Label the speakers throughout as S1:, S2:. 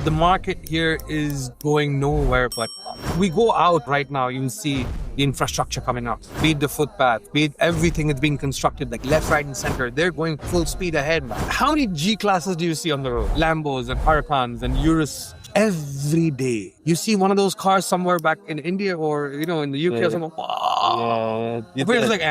S1: The market here is going nowhere but up. We go out right now, you will see the infrastructure coming up. Be it the footpath, be it everything that's being constructed, like left, right, and center. They're going full speed ahead, man. How many G classes do you see on the road? Lambos and Huracans and Urus. Every day. You see one of those cars somewhere back in India or, in the UK or something. Wow. Yeah. It's like,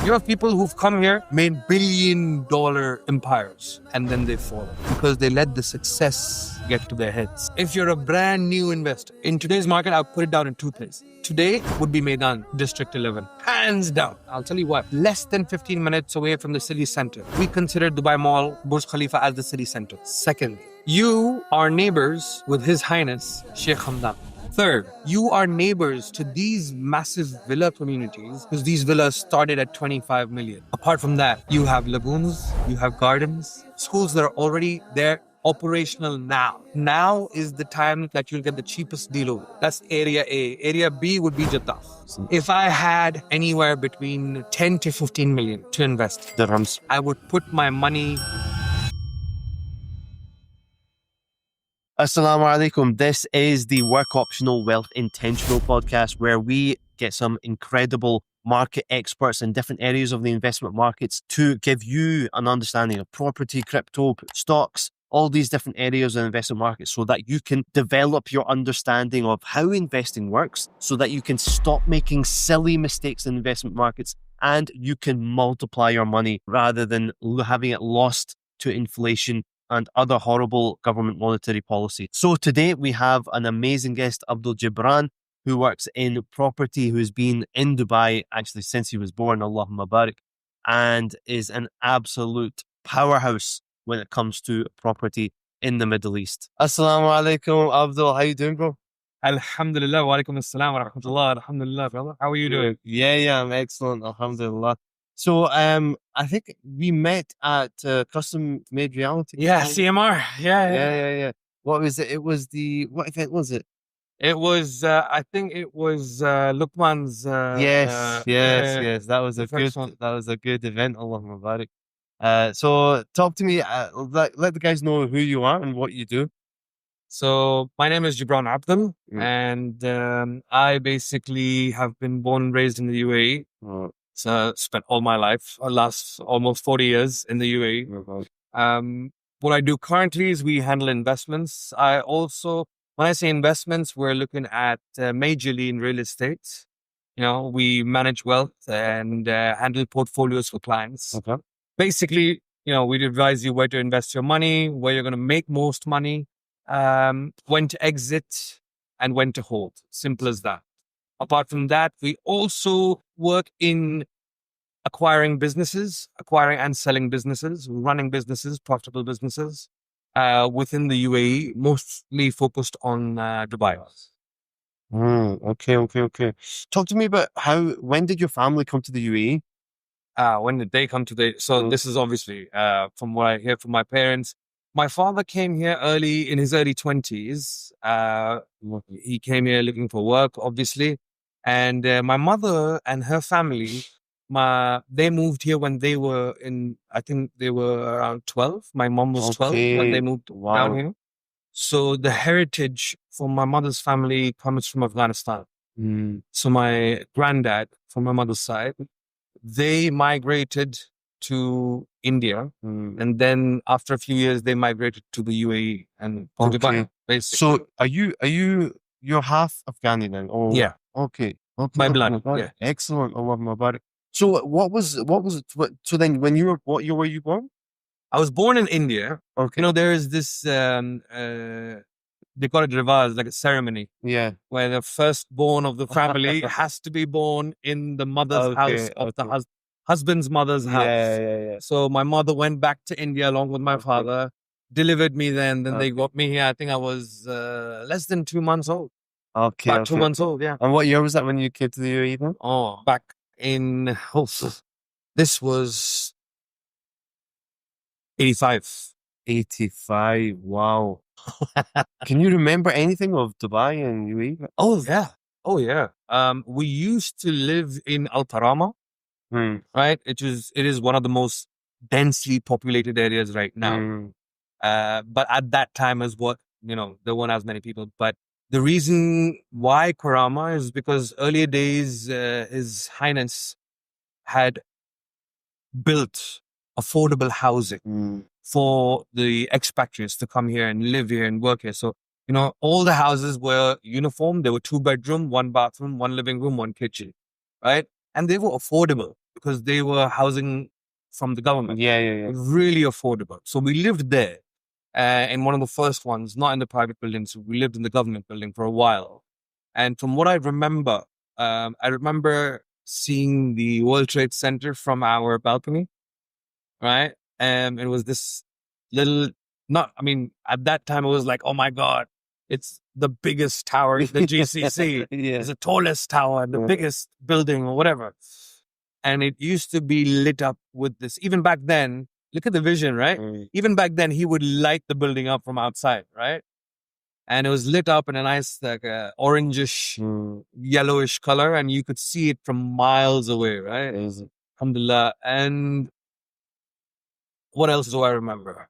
S1: You have people who've come here, made billion-dollar empires, and then they fall because they let the success get to their heads. If you're a brand new investor, in today's market, I'll put it down in two places. Today would be Maidan District 11. Hands down. I'll tell you what, less than 15 minutes away from the city center. We consider Dubai Mall, Burj Khalifa as the city center. Second, you are neighbors with His Highness Sheikh Hamdan. Third, you are neighbors to these massive villa communities because these villas started at 25 million. Apart from that, you have lagoons, you have gardens, schools that are already there, operational now. Now is the time that you'll get the cheapest deal over. That's Area A. Area B would be Jadaf. If I had anywhere between 10 to 15 million to invest, dirhams, I would put my money.
S2: Assalamu alaikum. This is the Work Optional Wealth Intentional podcast where we get some incredible market experts in different areas of the investment markets to give you an understanding of property, crypto, stocks, all these different areas of the investment market so that you can develop your understanding of how investing works so that you can stop making silly mistakes in investment markets and you can multiply your money rather than having it lost to inflation and other horrible government monetary policy. So today we have an amazing guest, Abdul Jibran, who works in property, who's been in Dubai actually since he was born, Allahumma barik, and is an absolute powerhouse when it comes to property in the Middle East. Assalamu alaikum, Abdul. How you doing, bro?
S1: Alhamdulillah, wa alaikum assalam wa rahmatullah. Alhamdulillah, brother. How are you doing?
S2: Yeah, I'm excellent. Alhamdulillah. So I think we met at Custom Made Reality.
S1: Yeah, CMR.
S2: Yeah. What was it? What event was it?
S1: It was, I think it was Luqman's.
S2: Yes. That was a good event. Allahumma barik. So talk to me. Let the guys know who you are and what you do.
S1: So my name is Jibran Abdul, and I basically have been born and raised in the UAE. So spent all my life, last almost 40 years in the UAE. What I do currently is we handle investments. When I say investments, we're looking at majorly in real estate. We manage wealth and handle portfolios for clients.
S2: Okay.
S1: Basically, we'd advise you where to invest your money, where you're going to make most money, when to exit and when to hold. Simple as that. Apart from that, we also work in acquiring and selling businesses, running businesses, profitable businesses within the UAE, mostly focused on Dubai.
S2: Okay. Talk to me about when did your family come to the UAE?
S1: When did they come to this is obviously from what I hear from my parents. My father came here in his early 20s. He came here looking for work, obviously. And my mother and her family, they moved here when they were I think they were around 12. My mom was 12 when they moved down here. So the heritage from my mother's family comes from Afghanistan. So my granddad, from my mother's side, they migrated to India. And then after a few years, they migrated to the UAE and to Dubai, basically.
S2: So are you're half Afghani then? Oh,
S1: yeah.
S2: Okay.
S1: My blood. Yeah.
S2: Excellent. Allahumma barik. So what was it? So then when what year were you born?
S1: I was born in India.
S2: Okay.
S1: There is this, they call it rivaz, like a ceremony.
S2: Yeah.
S1: Where the firstborn of the family has to be born in the mother's house of the husband's mother's house.
S2: Yeah.
S1: So my mother went back to India along with my father, delivered me then they got me here. I think I was less than 2 months old.
S2: Okay.
S1: About 2 months old, yeah.
S2: And what year was that when you came to the UAE then?
S1: Oh, back in, this was 85.
S2: 85, wow. Can you remember anything of Dubai and UAE?
S1: Oh yeah. We used to live in Al Tarama, right? It is one of the most densely populated areas right now. But at that time is what there weren't as many people. But the reason why Karama is because earlier days, His Highness had built affordable housing for the expatriates to come here and live here and work here. So, all the houses were uniform. There were 2 bedroom, 1 bathroom, 1 living room, 1 kitchen, right? And they were affordable because they were housing from the government.
S2: Yeah.
S1: Really affordable. So we lived there in one of the first ones, not in the private building. So we lived in the government building for a while. And from what I remember seeing the World Trade Center from our balcony, right? And it was this little, at that time it was like, oh my God, it's the biggest tower in the GCC.
S2: Yeah.
S1: It's the tallest tower, the biggest building or whatever. And it used to be lit up with this, even back then, look at the vision, right? Even back then, he would light the building up from outside, right? And it was lit up in a nice, like, orangish, yellowish color, and you could see it from miles away, right? Alhamdulillah. And what else do I remember?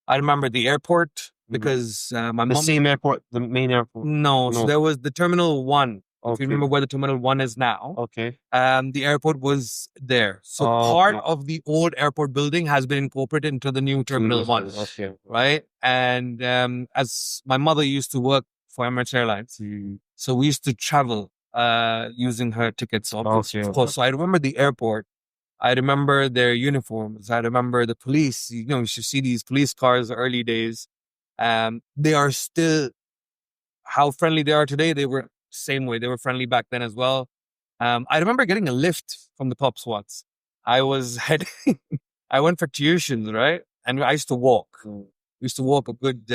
S1: I remember the airport because my mom...
S2: The same airport, the main airport?
S1: No, so there was the Terminal 1. If you remember where the Terminal 1 is now.
S2: Okay.
S1: The airport was there. So part of the old airport building has been incorporated into the new Terminal 1.
S2: Okay.
S1: Right? And as my mother used to work for Emirates Airlines, so we used to travel using her tickets, of course. So I remember the airport. I remember their uniforms. I remember the police. You should see these police cars early days. They are still, how friendly they are today, they were same way. They were friendly back then as well. I remember getting a lift from the cops once. I was heading, I went for tuitions, right? And I used to walk. I used to walk a good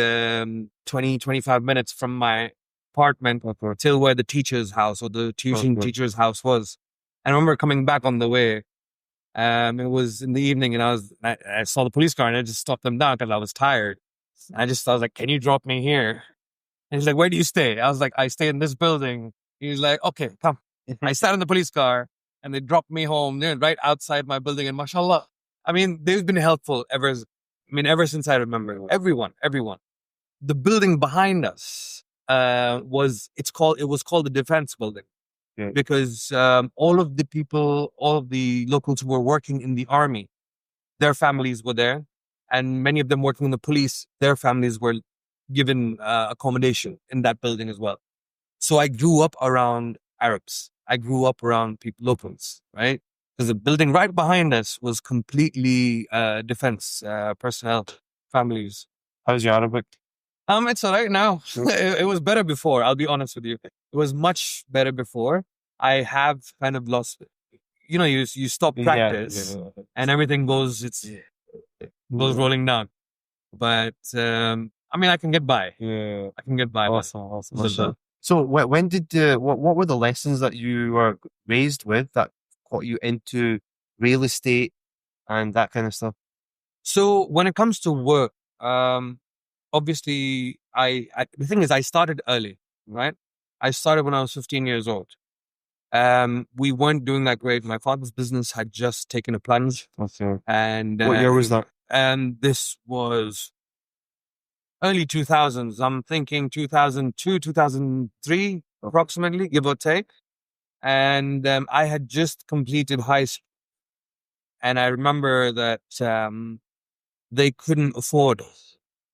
S1: 20, 25 minutes from my apartment till where the teacher's house or the tuition teacher's house was. I remember coming back on the way. It was in the evening and I saw the police car and I just stopped them down because I was tired. I was like, can you drop me here? And he's like, where do you stay? I was like, I stay in this building. He's like, okay, come. I sat in the police car and they dropped me home right outside my building. And mashallah, they've been helpful ever since I remember. Everyone. The building behind us it was called the defense building. Yeah. Because all of the locals who were working in the army, their families were there. And many of them working in the police, their families were given accommodation in that building as well. So I grew up around Arabs. I grew up around locals, right? Because the building right behind us was completely defense personnel families.
S2: How's your Arabic?
S1: It's all right now. It was better before, I'll be honest with you. It was much better before. I have kind of lost it. You stop practice and everything goes rolling down. But I can get by. Yeah, I can get by.
S2: Awesome. So when did what were the lessons that you were raised with that got you into real estate and that kind of stuff?
S1: So when it comes to work, obviously the thing is I started early, right? I started when I was 15 years old. We weren't doing that great. My father's business had just taken a plunge.
S2: Okay.
S1: And
S2: what year was that?
S1: And this was early 2000s. I'm thinking 2002, 2003, approximately, give or take. And I had just completed high school. And I remember that they couldn't afford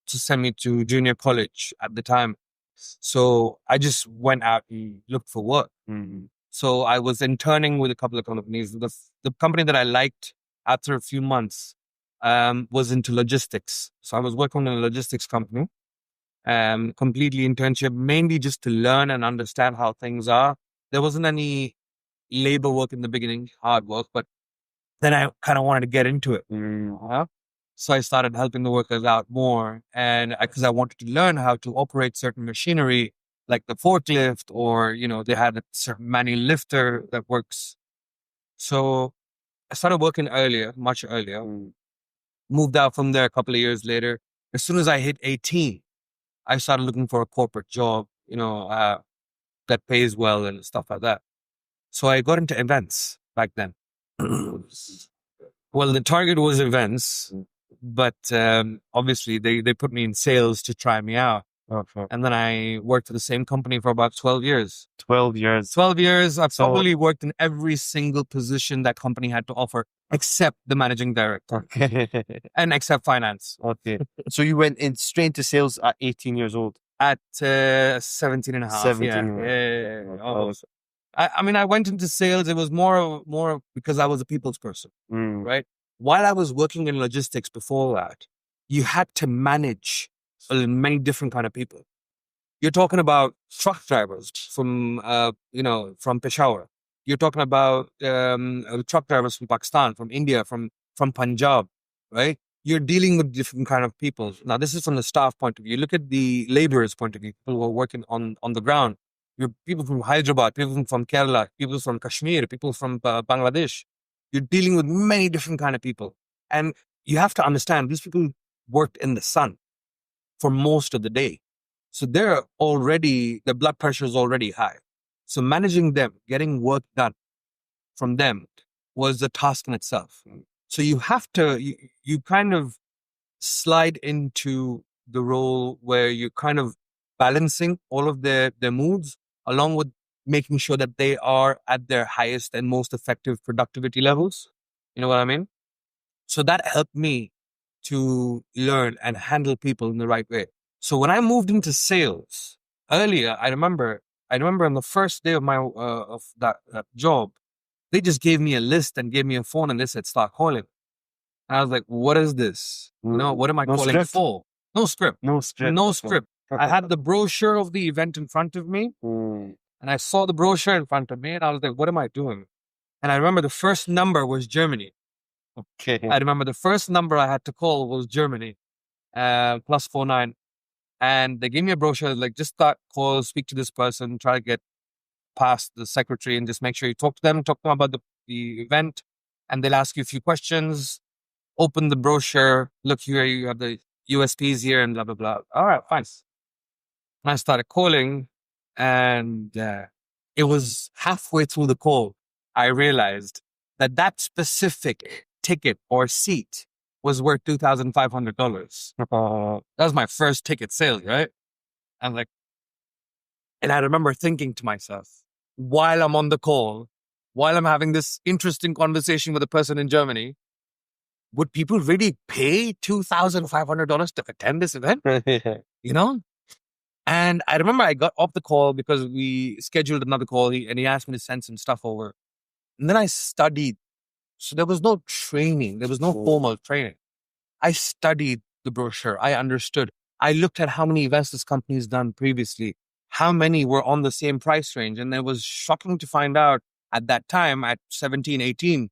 S1: to send me to junior college at the time. So I just went out and looked for work. Mm-hmm. So I was interning with a couple of companies. The company that I liked after a few months was into logistics. So I was working in a logistics company, completely internship, mainly just to learn and understand how things are. There wasn't any labor work in the beginning, hard work, but then I kind of wanted to get into it. Mm-hmm. So I started helping the workers out more, and because I wanted to learn how to operate certain machinery, like the forklift, or they had a certain manual lifter that works. So I started working earlier, much earlier. Moved out from there a couple of years later. As soon as I hit 18, I started looking for a corporate job, that pays well and stuff like that. So I got into events back then. Well, the target was events, but obviously they put me in sales to try me out.
S2: Okay.
S1: And then I worked for the same company for about 12 years.
S2: 12 years.
S1: 12 years, I've
S2: So-
S1: probably worked in every single position that company had to offer, except the managing director
S2: Okay.
S1: and except finance.
S2: Okay. So you went in straight into sales at 18 years old.
S1: At 17 and a half.
S2: 17.
S1: Yeah.
S2: Oh.
S1: I mean, I went into sales. It was more because I was a people's person,
S2: Mm.
S1: right? While I was working in logistics before that, you had to manage many different kind of people. You're talking about truck drivers from, from Peshawar. You're talking about truck drivers from Pakistan, from India, from Punjab, right? You're dealing with different kind of people. Now, this is from the staff point of view. Look at the laborers' point of view, people who are working on the ground. You're people from Hyderabad, people from Kerala, people from Kashmir, people from Bangladesh. You're dealing with many different kind of people. And you have to understand, these people worked in the sun for most of the day. So their blood pressure is already high. So managing them, getting work done from them was a task in itself. So you have to, you kind of slide into the role where you're kind of balancing all of their moods along with making sure that they are at their highest and most effective productivity levels. You know what I mean? So that helped me to learn and handle people in the right way. So when I moved into sales earlier, I remember on the first day of my of that job, they just gave me a list and gave me a phone and they said start calling. And I was like, what is this? No, what am I
S2: No
S1: calling
S2: script?
S1: for? No script.
S2: No script.
S1: No script. I had the brochure of the event in front of me
S2: Mm.
S1: and I saw the brochure in front of me and I was like, what am I doing? And I remember the first number was Germany.
S2: Okay.
S1: I remember the first number I had to call was Germany, +49. And they gave me a brochure, like just start call, speak to this person, try to get past the secretary and just make sure you talk to them about the event. And they'll ask you a few questions, open the brochure, look here, you have the USPs here and blah, blah, blah. All right, fine. And I started calling and it was halfway through the call, I realized that that specific ticket or seat was worth $2,500. That was my first ticket sales, right? And I remember thinking to myself, while I'm on the call, while I'm having this interesting conversation with a person in Germany, would people really pay $2,500 to attend this event? You know? And I remember I got off the call because we scheduled another call and he asked me to send some stuff over. And then I studied. So there was no training. There was no formal training. I studied the brochure. I understood. I looked at how many events this company has done previously, how many were on the same price range. And it was shocking to find out at that time, at 17, 18,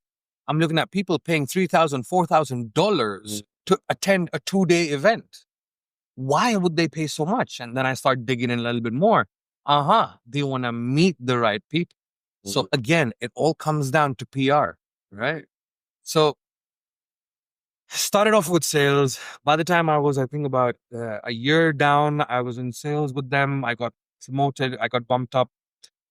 S1: I'm looking at people paying $3,000, $4,000 to attend a 2-day event. Why would they pay so much? And then I start digging in a little bit more. They want to meet the right people. So again, it all comes down to PR, right? So started off with sales. By the time I was, I think about a year down, I was in sales with them. I got promoted. I got bumped up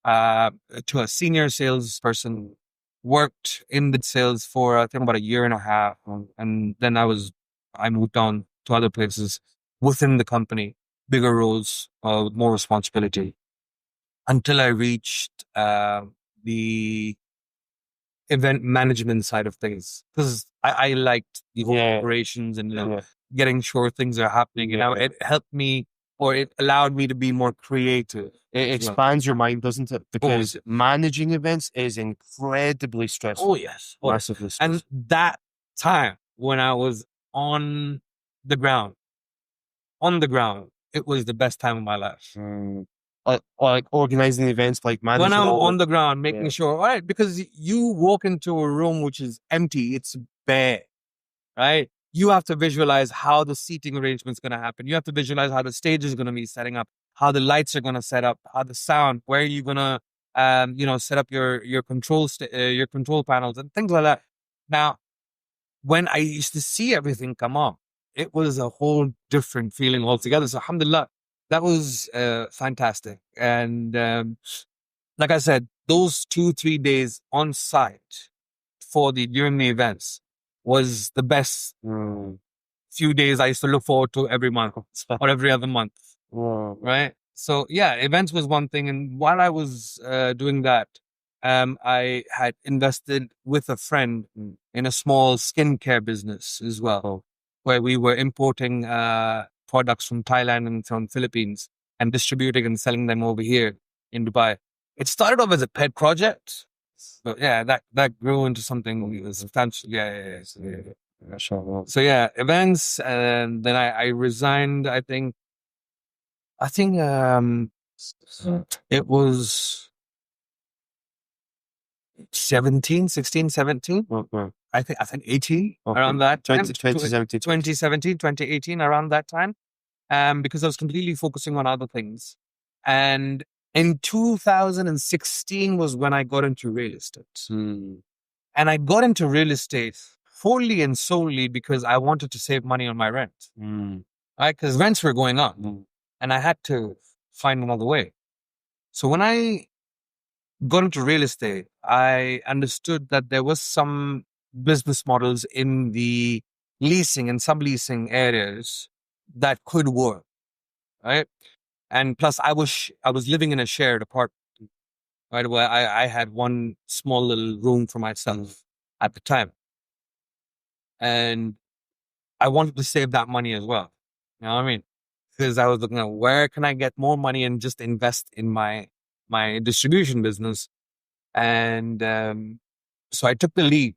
S1: to a senior salesperson. Worked in the sales for I think about a year and a half, and then I moved on to other places within the company, bigger roles with more responsibility, until I reached the event management side of things, because I liked the whole operations and getting sure things are happening. It helped me, or it allowed me to be more creative.
S2: It expands your mind, doesn't it? Because managing events is incredibly stressful.
S1: Oh, yes.
S2: Massively stressful.
S1: And that time when I was on the ground, it was the best time of my life.
S2: Like organizing events, like managing.
S1: When I'm on the ground, making sure, all right, because you walk into a room which is empty, it's bare, right? You have to visualize how the seating arrangement is going to happen. You have to visualize how the stage is going to be setting up, how the lights are going to set up, how the sound, where you're going to, set up your control panels and things like that. Now, when I used to see everything come up, it was a whole different feeling altogether. So, alhamdulillah, that was fantastic. And like I said, those 2-3 days on site during the events was the best few days I used to look forward to every month or every other month.
S2: Wow.
S1: right? So yeah, events was one thing. And while I was doing that, I had invested with a friend in a small skincare business as well, where we were importing products from Thailand and from Philippines and distributing and selling them over here in Dubai. It started off as a pet project, but yeah, that grew into something substantial. So yeah, events, and then I resigned. I think it was 16, 17.
S2: Okay.
S1: I think 18
S2: Okay.
S1: around that time.
S2: 2017.
S1: 2017, 2018, around that time. Because I was completely focusing on other things. And in 2016 was when I got into real estate. And I got into real estate wholly and solely because I wanted to save money on my rent. Right? Because rents were going up and I had to find another way. So when I got into real estate, I understood that there was some business models in the leasing and subleasing areas that could work, right? And plus, I was living in a shared apartment, right? Where I had one small little room for myself at the time, and I wanted to save that money as well. You know what I mean? Because I was looking at where can I get more money and just invest in my distribution business. And so I took the leap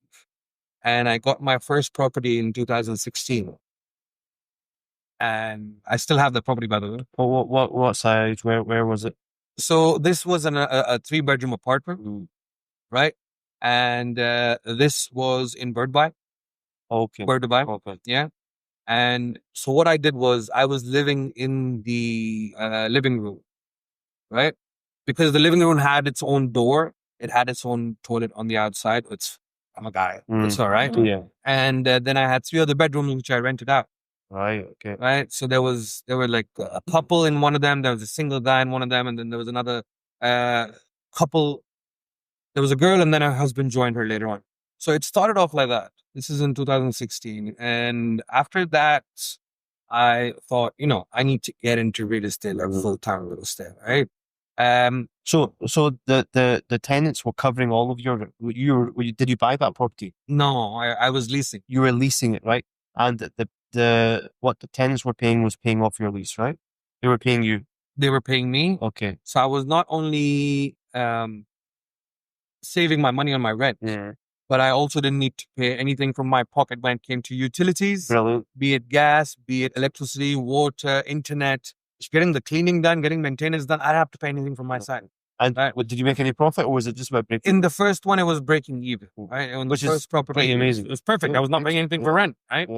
S1: and I got my first property in 2016. And I still have the property, by the way.
S2: What size? Where was it?
S1: So this was a 3-bedroom apartment, right? And this was in Birdby.
S2: Okay.
S1: Birdby.
S2: Okay.
S1: Yeah. And so what I did was I was living in the living room, right? Because the living room had its own door. It had its own toilet on the outside. I'm a guy. It's all right.
S2: Yeah.
S1: And then I had 3 other bedrooms, which I rented out.
S2: Right. Okay.
S1: Right. So there were like a couple in one of them. There was a single guy in one of them. And then there was another couple. There was a girl and then her husband joined her later on. So it started off like that. This is in 2016. And after that, I thought, I need to get into real estate, like full-time real estate, right?
S2: So the tenants were covering all of did you buy that property?
S1: No, I was leasing.
S2: You were leasing it, right? And what the tenants were paying was paying off your lease, right? They were paying you.
S1: They were paying me.
S2: Okay.
S1: So I was not only saving my money on my rent, but I also didn't need to pay anything from my pocket when it came to utilities.
S2: Brilliant.
S1: Be it gas, be it electricity, water, internet, getting the cleaning done, getting maintenance done. I didn't have to pay anything from my side.
S2: And did you make any profit, or was it just about breaking?
S1: In the first one, it was breaking even. Right?
S2: Which
S1: the first property,
S2: pretty amazing.
S1: It was perfect. I was not paying anything for rent, right?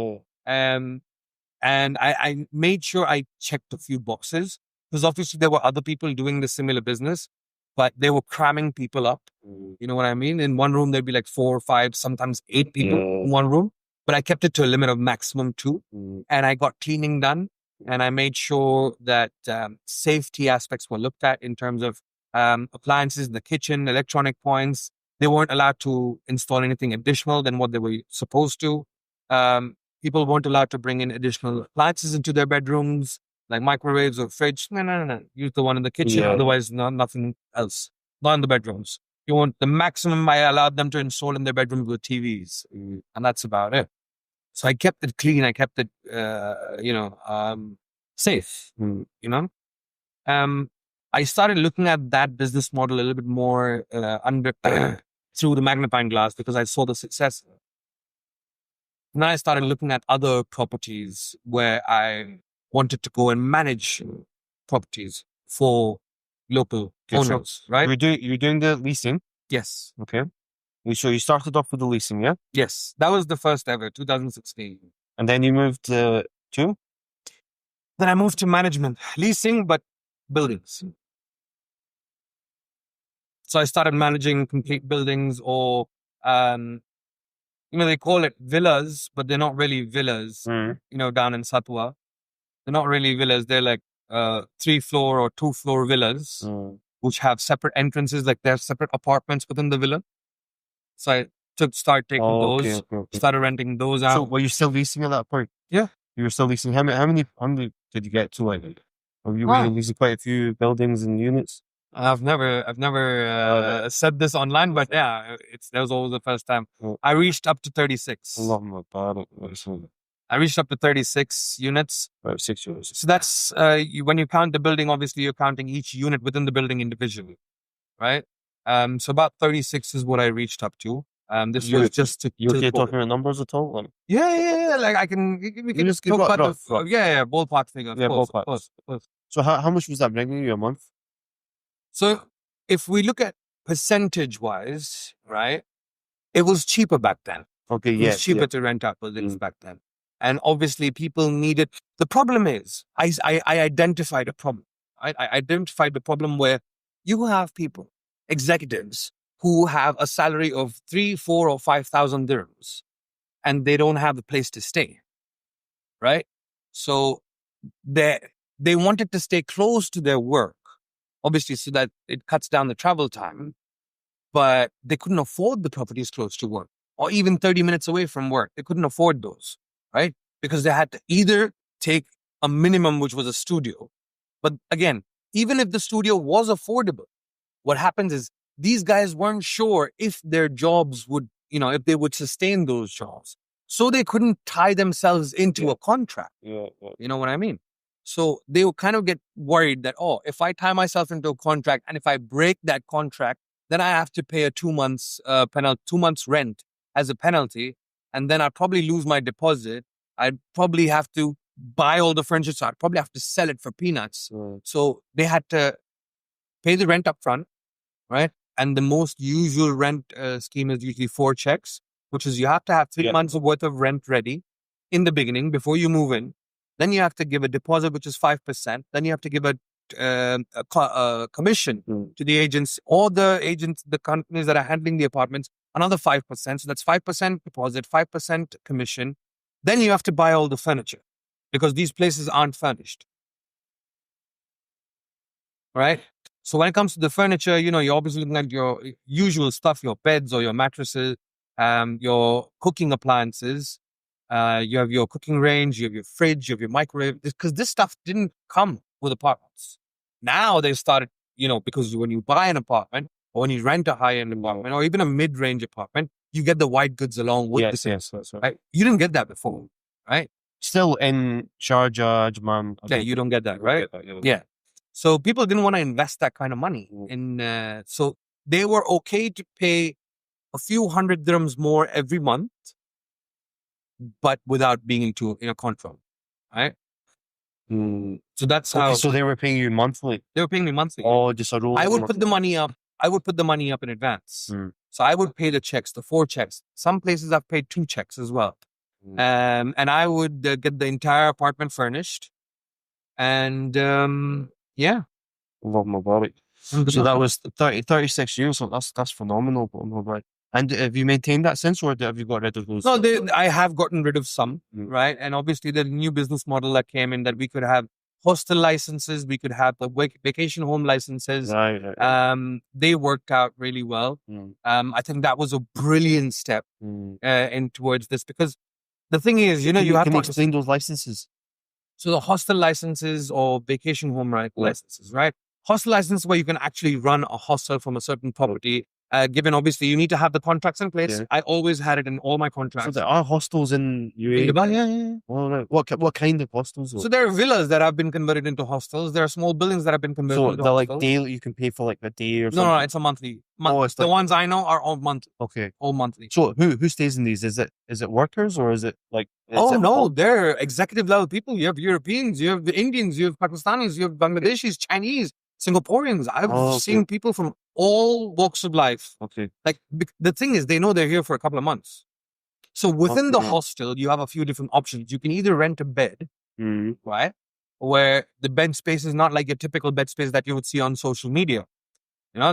S1: And I made sure I checked a few boxes because obviously there were other people doing the similar business, but they were cramming people up. You know what I mean? In one room, there'd be like 4 or 5, sometimes 8 people in one room. But I kept it to a limit of maximum 2. And I got cleaning done. And I made sure that safety aspects were looked at in terms of appliances in the kitchen, electronic points. They weren't allowed to install anything additional than what they were supposed to. People weren't allowed to bring in additional appliances into their bedrooms, like microwaves or fridge. No. Use the one in the kitchen.
S2: Yeah.
S1: Otherwise, nothing else. Not in the bedrooms. You want the maximum I allowed them to install in their bedrooms with TVs. And that's about it. So I kept it clean. I kept it, safe, I started looking at that business model a little bit more through the magnifying glass because I saw the success. And then I started looking at other properties where I wanted to go and manage properties for local owners, right?
S2: You're doing the leasing?
S1: Yes.
S2: Okay. So you started off with the leasing, yeah?
S1: Yes. That was the first ever, 2016.
S2: And then you moved to?
S1: Then I moved to management, leasing, but buildings. So I started managing complete buildings or, they call it villas, but they're not really villas, down in Satwa. They're not really villas. They're like 3-floor or 2-floor villas, which have separate entrances, like they're separate apartments within the villa. So I started taking those, started renting those out.
S2: So were you still leasing at that point?
S1: Yeah.
S2: You were still leasing. How many did you get to? Like, Have you been using quite a few buildings and units?
S1: I've never said this online, but yeah, that was always the first time. I reached up to 36. I reached up to 36 units.
S2: 6 units.
S1: So that's when you count the building, obviously you're counting each unit within the building individually, right? So about 36 is what I reached up to. This was just to
S2: You okay talking about numbers at all?
S1: Yeah. Like we can just talk about ballpark figure. Of course.
S2: So how much was that bringing you a month?
S1: So if we look at percentage wise, right, it was cheaper back then.
S2: Okay,
S1: It was cheaper to rent out buildings back then. And obviously people needed, the problem is, I identified a problem. I identified the problem where you have people, executives, who have a salary of 3, 4, or 5,000 dirhams, and they don't have a place to stay, right? So they wanted to stay close to their work, obviously, so that it cuts down the travel time, but they couldn't afford the properties close to work or even 30 minutes away from work. They couldn't afford those, right? Because they had to either take a minimum, which was a studio. But again, even if the studio was affordable, what happens is these guys weren't sure if their jobs would, if they would sustain those jobs. So they couldn't tie themselves into a contract. You know what I mean? So they would kind of get worried that, if I tie myself into a contract and if I break that contract, then I have to pay a 2 months penalty, 2 months rent as a penalty. And then I'd probably lose my deposit. I'd probably have to buy all the furniture. So I'd probably have to sell it for peanuts. So they had to pay the rent up front, right? And the most usual rent scheme is usually 4 checks, which is you have to have 3 months worth of rent ready in the beginning before you move in. Then you have to give a deposit, which is 5%. Then you have to give a commission to the agents, or the companies that are handling the apartments, another 5%. So that's 5% deposit, 5% commission. Then you have to buy all the furniture because these places aren't furnished. Right? So when it comes to the furniture, you're obviously looking at your usual stuff, your beds or your mattresses, your cooking appliances. You have your cooking range, you have your fridge, you have your microwave, because this stuff didn't come with apartments. Now they started, because when you buy an apartment or when you rent a high-end apartment or even a mid-range apartment, you get the white goods along with the
S2: yes, that's right.
S1: Right? You didn't get that before, right?
S2: Still in Sharjah, Ajman.
S1: Yeah, you don't get that, right? Yeah. So people didn't want to invest that kind of money in. So they were okay to pay a few 100 dirhams more every month, but without being in a contract, right? So that's how.
S2: So they were paying you monthly.
S1: They were paying me monthly.
S2: Oh, just a rule.
S1: I would put the money up. I would put the money up in advance. So I would pay the checks, the 4 checks. Some places I've paid 2 checks as well. And I would get the entire apartment furnished. And yeah.
S2: So that was 36 years. So that's phenomenal. And have you maintained that since, or have you got rid of those?
S1: No, I have gotten rid of some, right? And obviously the new business model that came in, that we could have hostel licenses, we could have the vacation home licenses.
S2: Right.
S1: They worked out really well. I think that was a brilliant step in towards this, because the thing is, you have
S2: to
S1: explain
S2: those licenses.
S1: So the hostel licenses or vacation home licenses, right? Hostel license where you can actually run a hostel from a certain property. Given obviously you need to have the contracts in place. I always had it in all my contracts.
S2: So there are hostels in UAE?
S1: Yeah.
S2: Well, what kind of hostels?
S1: So there are villas that have been converted into hostels. There are small buildings that have been converted into hostels.
S2: So they're like daily, you can pay for like a day or something?
S1: No, it's a monthly. The ones I know are all monthly.
S2: Okay.
S1: All monthly.
S2: So who stays in these? Is it workers, or is it like...
S1: No, they're executive level people. You have Europeans, you have the Indians, you have Pakistanis, you have Bangladeshis, Chinese, Singaporeans. I've seen people from all walks of life.
S2: Okay.
S1: Like the thing is, they know they're here for a couple of months. So within the hostel, you have a few different options. You can either rent a bed, right? Where the bed space is not like your typical bed space that you would see on social media.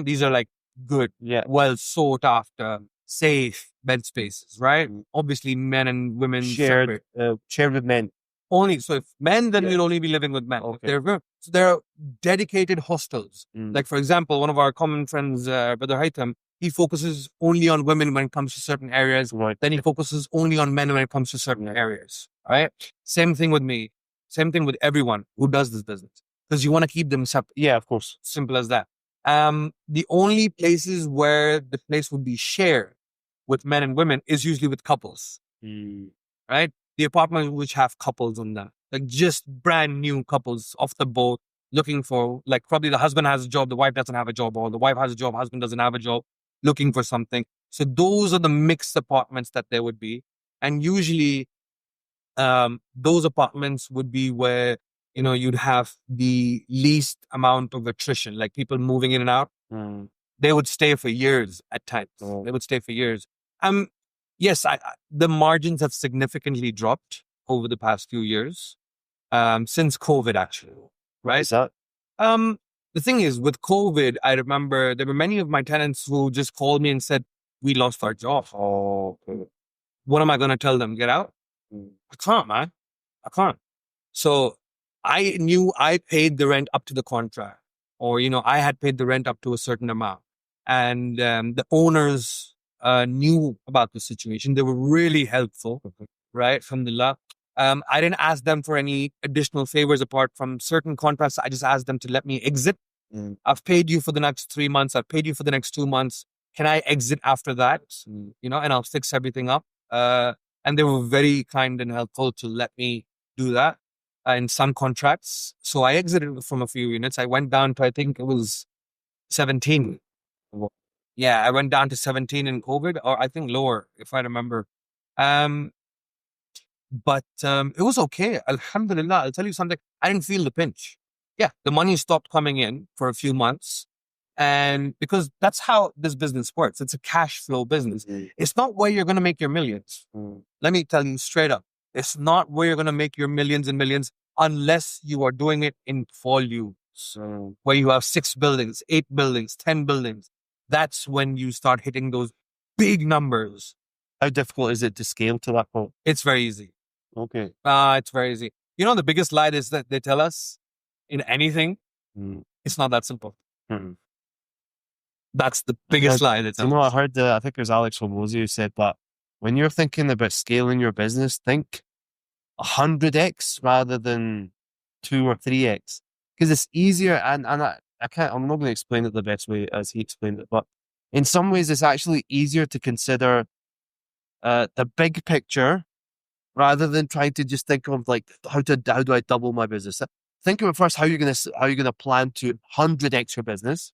S1: These are like good, well sought after, safe bed spaces, right? Obviously, men and women
S2: shared with men.
S1: Only so if men, then you'll only be living with men.
S2: Okay.
S1: So there are dedicated hostels. Like for example, one of our common friends, Brother Haitham, he focuses only on women when it comes to certain areas.
S2: Right.
S1: Then he focuses only on men when it comes to certain areas. Right. Same thing with me. Same thing with everyone who does this business. because you want to keep them separate.
S2: Yeah, of course.
S1: Simple as that. The only places where the place would be shared with men and women is usually with couples, right? The apartments which have couples on them, like just brand new couples off the boat looking for, like probably the husband has a job, the wife doesn't have a job, or the wife has a job, husband doesn't have a job, looking for something. So those are the mixed apartments that there would be. And usually those apartments would be where, you'd have the least amount of attrition, like people moving in and out. They would stay for years at times. They would stay for years. Yes, the margins have significantly dropped over the past few years, since COVID, actually.
S2: What
S1: Right?
S2: is that?
S1: The thing is, with COVID, I remember there were many of my tenants who just called me and said, "We lost our job."
S2: Oh, okay.
S1: What am I going to tell them? Get out? I can't, man. I can't. So I knew I paid the rent up to the contract, or, I had paid the rent up to a certain amount. And the owners knew about the situation. They were really helpful, right? Alhamdulillah. I didn't ask them for any additional favors apart from certain contracts. I just asked them to let me exit. I've paid you for the next 3 months. I've paid you for the next 2 months. Can I exit after that? And I'll fix everything up. And they were very kind and helpful to let me do that in some contracts. So I exited from a few units. I went down to, I think it was 17. Yeah, I went down to 17 in COVID, or I think lower, if I remember. But it was okay. Alhamdulillah, I'll tell you something. I didn't feel the pinch. Yeah, the money stopped coming in for a few months. And because that's how this business works. It's a cash flow business. It's not where you're going to make your millions. Let me tell you straight up. It's not where you're going to make your millions and millions unless you are doing it in volume. So where you have 6 buildings, 8 buildings, 10 buildings. That's when you start hitting those big numbers.
S2: How difficult is it to scale to that point?
S1: It's very easy.
S2: Okay.
S1: It's very easy. The biggest lie is that they tell us in anything, it's not that simple. That's the biggest lie they tell
S2: I
S1: us.
S2: heard, I think it was Alex Hormozy who said that when you're thinking about scaling your business, think 100x rather than 2 or 3x. Because it's easier, and I'm not going to explain it the best way as he explained it, but in some ways it's actually easier to consider the big picture rather than trying to just think of like how do I double my business. Think of it first, how you're gonna plan to 100x your business,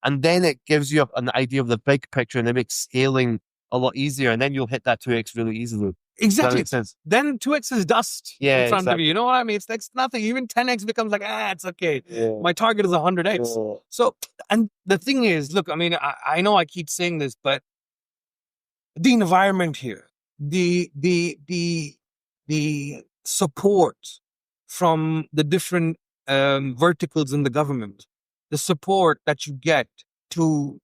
S2: and then it gives you an idea of the big picture, and it makes scaling a lot easier, and then you'll hit that 2x really easily.
S1: Exactly.
S2: That makes sense.
S1: Then 2x is dust in front of you. You know what I mean? It's like nothing. Even 10x becomes like, it's okay. Yeah. My target is 100x. Yeah. So, and the thing is, look, I mean, I know I keep saying this, but the environment here, the support from the different verticals in the government, the support that you get to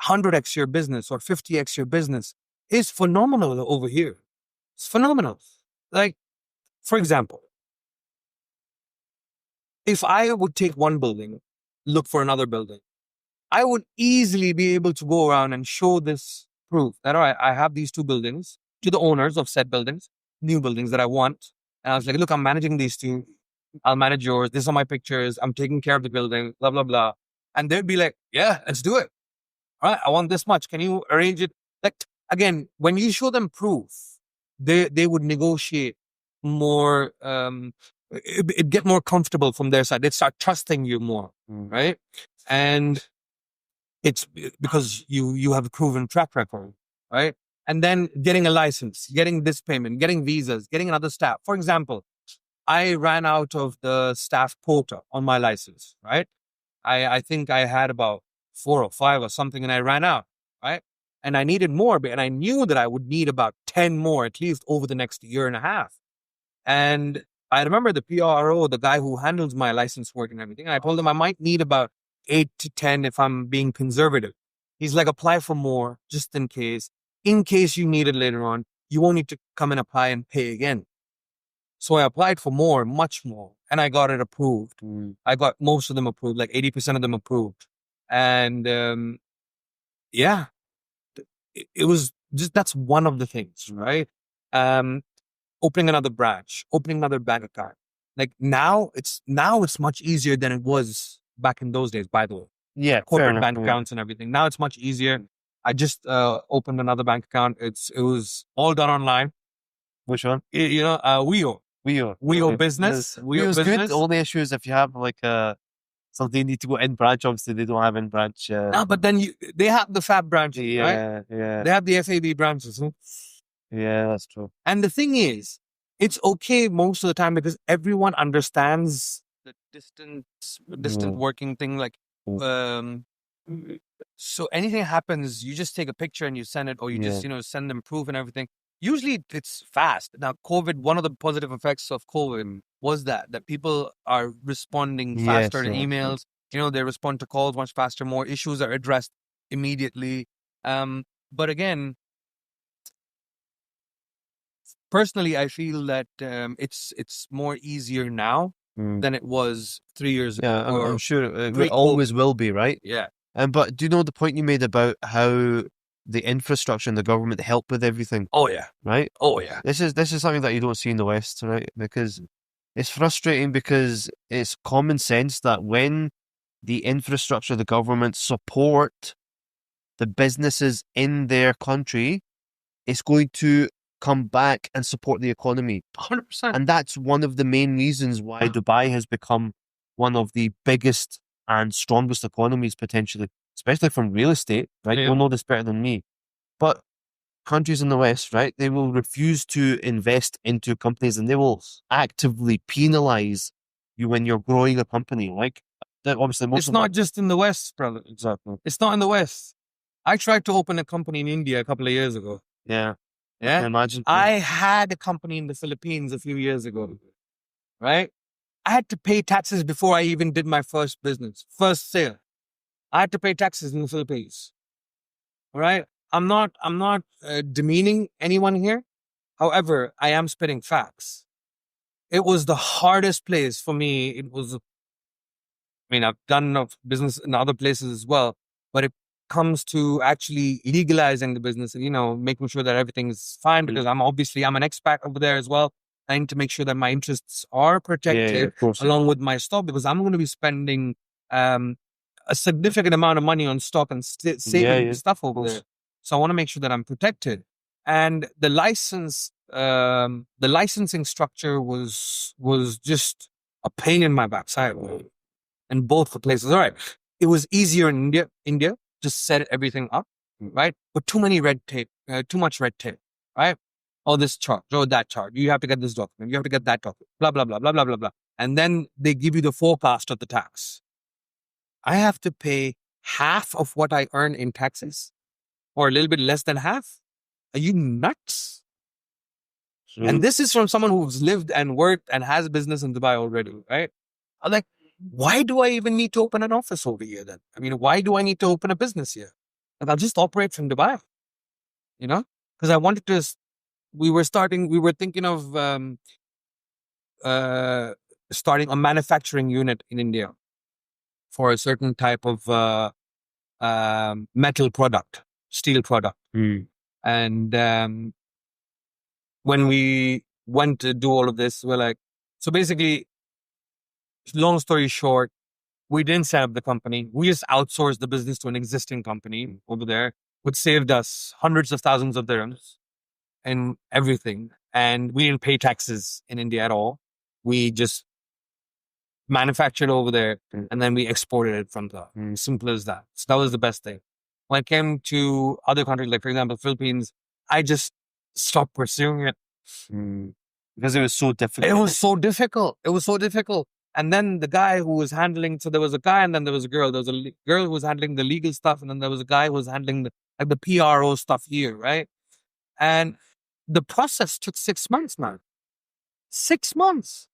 S1: 100x your business or 50x your business is phenomenal over here. It's phenomenal. Like, for example, if I would take one building, look for another building, I would easily be able to go around and show this proof that, all right, I have these 2 buildings to the owners of said buildings, new buildings that I want. And I was like, look, I'm managing these 2. I'll manage yours. These are my pictures. I'm taking care of the building, blah, blah, blah. And they'd be like, yeah, let's do it. All right, I want this much. Can you arrange it? Like, again, when you show them proof, they would negotiate more, it get more comfortable from their side. They'd start trusting you more, right? And it's because you have a proven track record, right? And then getting a license, getting this payment, getting visas, getting another staff. For example, I ran out of the staff quota on my license, right? I think I had about 4 or 5 or something, and I ran out, right? And I needed more, and I knew that I would need about 10 more at least over the next year and a half. And I remember the PRO, the guy who handles my license work and everything, and I told him I might need about 8 to 10 if I'm being conservative. He's like, apply for more just in case you need it later on. You won't need to come and apply and pay again. So I applied for more, much more, and I got it approved. I got most of them approved, like 80% of them approved. And yeah, it was just, that's one of the things, right? Opening another branch, opening another bank account. Like now it's much easier than it was back in those days, by the way.
S2: Yeah, fair
S1: Corporate
S2: enough.
S1: bank
S2: Yeah.
S1: accounts and everything. Now it's much easier. I just opened another bank account. It was all done online.
S2: Which one?
S1: WEO.
S2: WEO.
S1: WEO
S2: Okay.
S1: business. WEO
S2: WEO's good.
S1: business.
S2: The only issue is if you have like something you need to go in branch. Obviously, they don't have in branch.
S1: No, but then they have the FAB branches, right?
S2: Yeah, yeah,
S1: They have the FAB branches. Huh?
S2: yeah. That's true.
S1: And the thing is, it's okay most of the time because everyone understands the distant working thing. Like, so anything happens, you just take a picture and you send it, or you just send them proof and everything. Usually it's fast. Now, COVID, one of the positive effects of COVID was that people are responding faster to emails. They respond to calls much faster. More issues are addressed immediately. But again, personally, I feel that it's more easier now than it was 3 years ago.
S2: Yeah, I'm sure it always will be, right?
S1: Yeah.
S2: But do you know the point you made about how the infrastructure and the government help with everything?
S1: Oh yeah.
S2: Right?
S1: Oh yeah.
S2: This is something that you don't see in the West, right? Because it's frustrating because it's common sense that when the infrastructure, the government support the businesses in their country, it's going to come back and support the economy.
S1: 100%.
S2: And that's one of the main reasons why Dubai has become one of the biggest and strongest economies potentially, especially from real estate, right?
S1: Yeah.
S2: You'll know this better than me. But countries in the West, right, they will refuse to invest into companies and they will actively penalize you when you're growing a company. Like, obviously,
S1: it's not just in the West, brother.
S2: Exactly.
S1: It's not in the West. I tried to open a company in India a couple of years ago.
S2: Yeah.
S1: Yeah.
S2: I can imagine.
S1: I had a company in the Philippines a few years ago, right? I had to pay taxes before I even did my first sale. I had to pay taxes in the Philippines. All right. I'm not demeaning anyone here. However, I am spitting facts. It was the hardest place for me. It was, I've done enough business in other places as well, but it comes to actually legalizing the business and, making sure that everything is fine because I'm an expat over there as well. I need to make sure that my interests are protected along with my stock because I'm going to be spending a significant amount of money on stock and saving stuff over there. So I want to make sure that I'm protected. And the licensing structure was just a pain in my backside in both the places. All right. It was easier in India, just set everything up, right? But too much red tape, right? Oh, this chart, oh, that chart. You have to get this document. You have to get that document, blah, blah, blah, blah, blah, blah, blah. And then they give you the forecast of the tax. I have to pay half of what I earn in taxes or a little bit less than half. Are you nuts? And this is from someone who's lived and worked and has business in Dubai already, right? I'm like, why do I even need to open an office over here then? Why do I need to open a business here? And I'll just operate from Dubai, because I wanted to, we were thinking of starting a manufacturing unit in India for a certain type of metal product, steel product. And when we went to do all of this, we're like, so basically, long story short, we didn't set up the company. We just outsourced the business to an existing company over there, which saved us hundreds of thousands of dirhams and everything. And we didn't pay taxes in India at all. We just manufactured over there and then we exported it from there. Simple as that. So that was the best thing. When it came to other countries, like for example, Philippines, I just stopped pursuing it.
S2: Because it was so difficult.
S1: It was so difficult. And then the guy who was handling, so there was a guy and then there was a girl. There was a girl who was handling the legal stuff and then there was a guy who was handling the PRO stuff here, right? And the process took 6 months, man. 6 months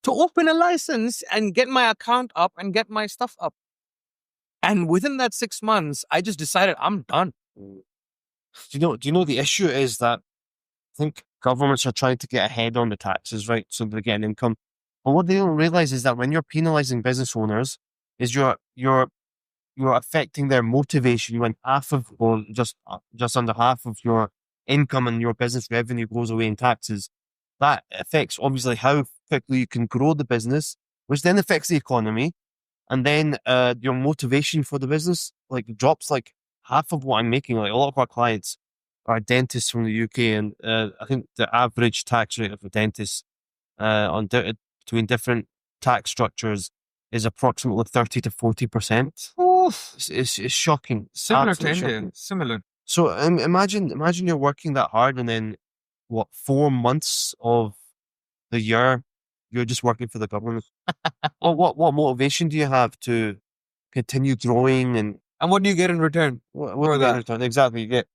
S1: to open a license and get my account up and get my stuff up. And within that 6 months, I just decided I'm done.
S2: Do you know the issue is that I think governments are trying to get ahead on the taxes, right? So they're getting income. But what they don't realize is that when you're penalizing business owners, is you're affecting their motivation when half of, or just under half of your income and your business revenue goes away in taxes. That affects obviously how quickly you can grow the business, which then affects the economy. And then your motivation for the business like drops like half of what I'm making. Like a lot of our clients are dentists from the UK, and I think the average tax rate of a dentist between different tax structures is approximately 30 to 40%. It's shocking.
S1: Similar to
S2: Absolutely
S1: India.
S2: shocking.
S1: Similar.
S2: So imagine you're working that hard, and then what? 4 months of the year you're just working for the government. Well, what motivation do you have to continue growing, and
S1: And what do you get in return
S2: what do
S1: for
S2: you get in
S1: that?
S2: return? Exactly, you get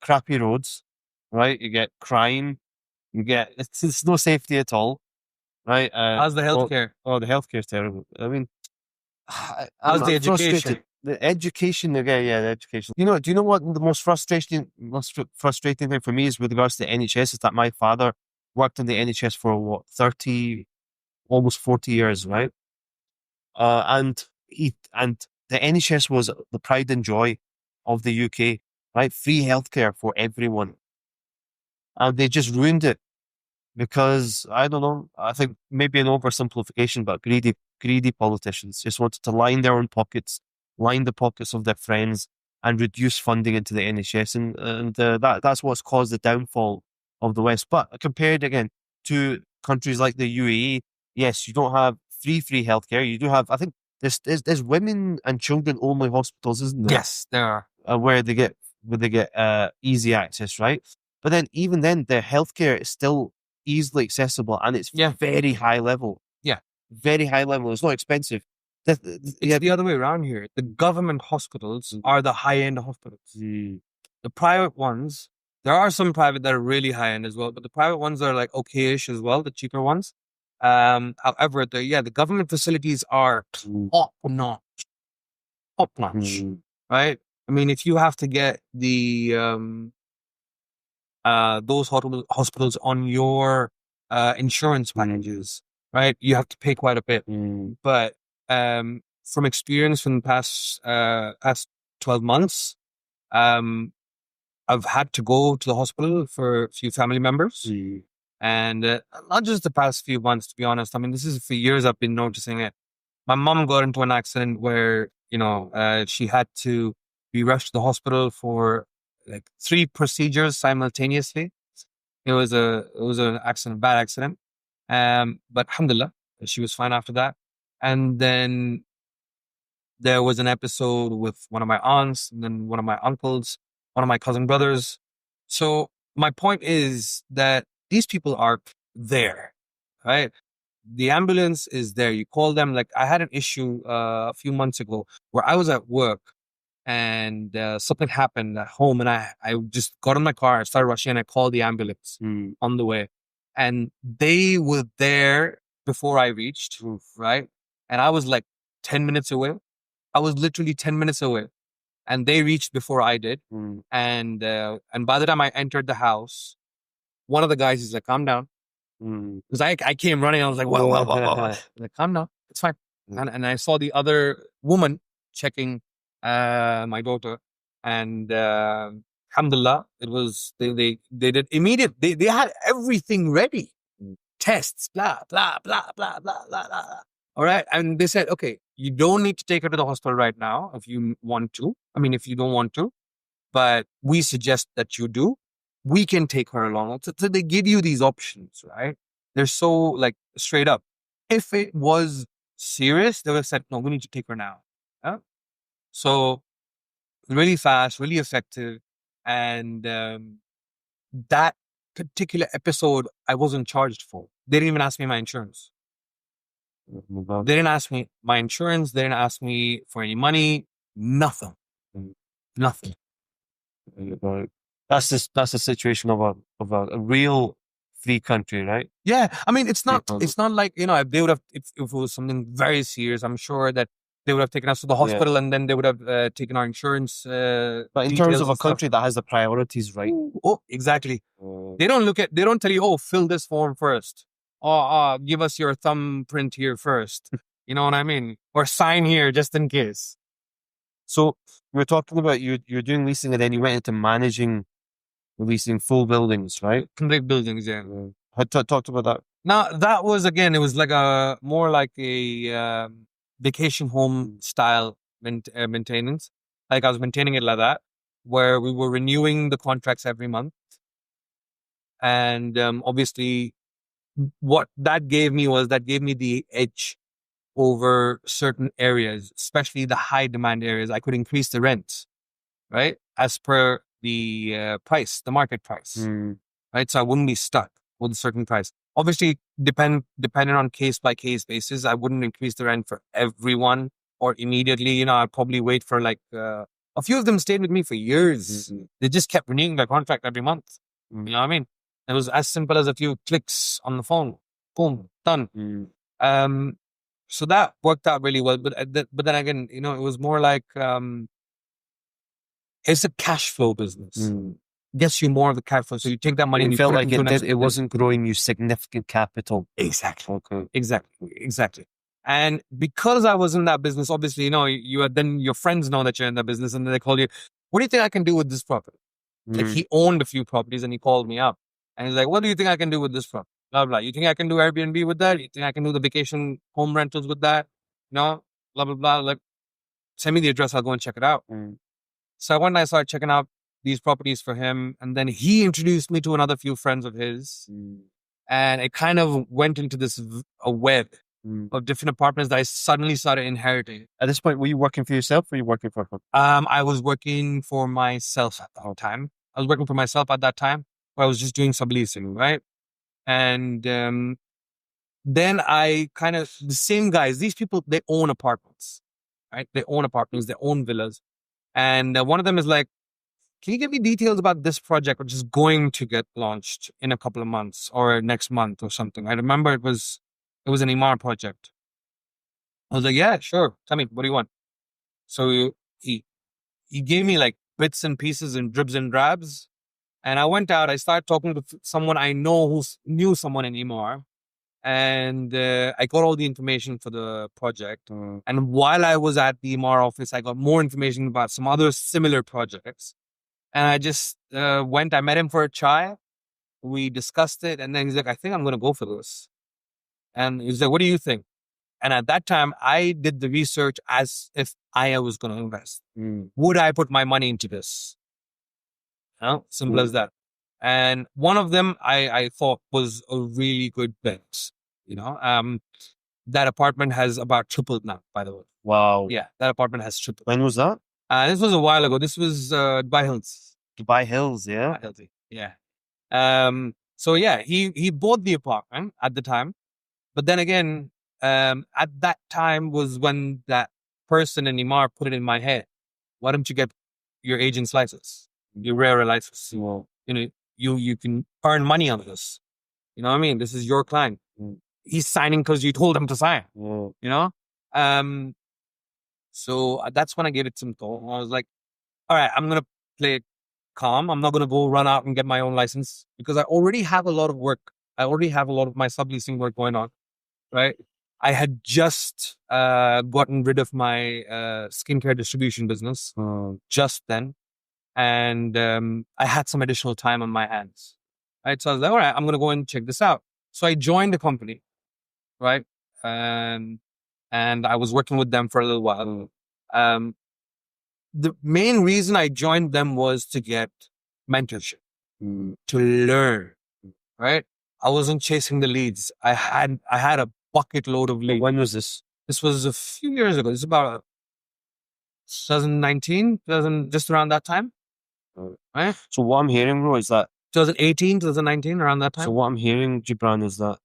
S2: crappy roads, right? You get crime. You get it's no safety at all, right?
S1: How's the healthcare?
S2: The healthcare is terrible. I mean,
S1: How's the
S2: I'm
S1: education?
S2: frustrated. The education again, yeah, the education. Do you know what the most frustrating thing for me is with regards to the NHS is that my father worked in the NHS for what 30, almost 40 years, right? And the NHS was the pride and joy of the UK, right? Free healthcare for everyone, and they just ruined it because I don't know. I think maybe an oversimplification, but greedy politicians just wanted to line their own pockets, line the pockets of their friends, and reduce funding into the NHS, and that's what's caused the downfall of the West. But compared again to countries like the UAE, yes, you don't have free healthcare. You do have, I think, there's women and children only hospitals, isn't there?
S1: Yes, there are.
S2: Where they get easy access, right? But then even then, the healthcare is still easily accessible, and it's
S1: Yeah.
S2: very high level.
S1: Yeah.
S2: Very high level. It's not expensive.
S1: It's the other way around here. The government hospitals are the high-end hospitals. The private ones, there are some private that are really high-end as well, but the private ones are like okay-ish as well, the cheaper ones. However, the government facilities are top-notch. Top-notch. Right? I mean, if you have to get those hospitals on your insurance packages, right? You have to pay quite a bit. But from experience from the past 12 months, I've had to go to the hospital for a few family members. And not just the past few months, to be honest. I mean, this is for years I've been noticing it. My mom got into an accident where, she had to be rushed to the hospital for like 3 procedures simultaneously. It was an accident, bad accident. But alhamdulillah, she was fine after that. And then there was an episode with one of my aunts, and then one of my uncles, one of my cousin brothers. So my point is that these people are there, right? The ambulance is there. You call them. Like I had an issue a few months ago where I was at work and something happened at home, and I just got in my car, I started rushing, and I called the ambulance on the way, and they were there before I reached, right? And I was like 10 minutes away. I was literally 10 minutes away, and they reached before I did. And by the time I entered the house, one of the guys is like, "Calm down," because I came running. I was like, "What?" Like, "Calm down, it's fine." And I saw the other woman checking my daughter, and alhamdulillah, it was they did immediate. They had everything ready, tests, blah blah blah blah blah blah blah. All right, and they said, okay, you don't need to take her to the hospital right now if you want to. I mean, if you don't want to, but we suggest that you do. We can take her along. So they give you these options, right? They're so like straight up. If it was serious, they would have said, no, we need to take her now. Yeah? So really fast, really effective. And that particular episode, I wasn't charged for. They didn't even ask me my insurance. They didn't ask me my insurance. They didn't ask me for any money. Nothing. Nothing.
S2: That's the situation of a real free country, right?
S1: Yeah, I mean, it's not like, if they would have, if it was something very serious, I'm sure that they would have taken us to the hospital, and then they would have taken our insurance.
S2: But in terms of a country that has the priorities right.
S1: Oh, exactly. They don't tell you, oh, fill this form first. Give us your thumbprint here first. You know what I mean? Or sign here just in case.
S2: So we're talking about you're doing leasing, and then you went into managing leasing full buildings, right?
S1: Complete buildings, yeah.
S2: I talked about that
S1: Now that was again, it was like a more like a vacation home style maintenance. Like I was maintaining it like that, where we were renewing the contracts every month, and obviously, what that gave me was that gave me the edge over certain areas, especially the high demand areas. I could increase the rent, right, as per the price, the market price. Right? So I wouldn't be stuck with a certain price. Obviously, depending on case by case basis, I wouldn't increase the rent for everyone or immediately. I'd probably wait for like a few of them stayed with me for years. They just kept renewing their contract every month. You know what I mean? It was as simple as a few clicks on the phone. Boom, done. Um, so that worked out really well. But then again, it was more like it's a cash flow business. Gets you more of the cash flow. So you take that money and
S2: It
S1: you
S2: felt
S1: put
S2: like
S1: it into
S2: it wasn't growing you significant capital.
S1: Exactly.
S2: Okay.
S1: Exactly. And because I was in that business, obviously, you are then your friends know that you're in that business, and then they call you, what do you think I can do with this property? Like he owned a few properties and he called me up and he's like, what do you think I can do with this property? Blah, blah. You think I can do Airbnb with that? You think I can do the vacation home rentals with that? No, blah, blah, blah. Like, send me the address. I'll go and check it out. So one night I started checking out these properties for him. And then he introduced me to another few friends of his. And it kind of went into this a web of different apartments that I suddenly started inheriting.
S2: At this point, were you working for yourself or were you working for a company?
S1: I was working for myself at that time. I was working for myself at that time, where I was just doing subleasing, right? And then I kind of, the same guys, these people, they own apartments, right? They own apartments, they own villas. And one of them is like, can you give me details about this project, which is going to get launched in a couple of months or next month or something? I remember it was an Imar project. I was like, yeah, sure. Tell me, what do you want? So he gave me like bits and pieces and dribs and drabs. And I went out, I started talking to someone I know who knew someone in Imar. And I got all the information for the project. And while I was at the Imar office, I got more information about some other similar projects. And I just went, I met him for a chai. We discussed it. And then he's like, I think I'm going to go for this. And he's like, what do you think? And at that time, I did the research as if I was going to invest. Would I put my money into this? Simple as that. And one of them I thought was a really good bet. That apartment has about tripled now, by the way.
S2: Wow.
S1: Yeah, that apartment has tripled.
S2: When was that?
S1: This was a while ago. This was Dubai Hills.
S2: Dubai Hills, yeah.
S1: Dubai Hills, yeah. So yeah, he bought the apartment at the time. But then again, at that time was when that person in Imar put it in my head. Why don't you get your agent's license? Your rare license.
S2: Wow.
S1: You can earn money on this. You know what I mean? This is your client. He's signing because you told him to sign. So that's when I gave it some thought. I was like, all right, I'm going to play it calm. I'm not going to go run out and get my own license because I already have a lot of work. I already have a lot of my subleasing work going on, right? I had just gotten rid of my skincare distribution business just then. And I had some additional time on my hands, right? So I was like, all right, I'm going to go and check this out. So I joined the company, right? And I was working with them for a little while. The main reason I joined them was to get mentorship, to learn, right? I wasn't chasing the leads. I had a bucket load of leads.
S2: When was this?
S1: This was a few years ago. This is about 2019, just around that time. Right?
S2: So what I'm hearing, bro, is that
S1: 2018, 2019, around that time.
S2: So what I'm hearing, Jabran, is that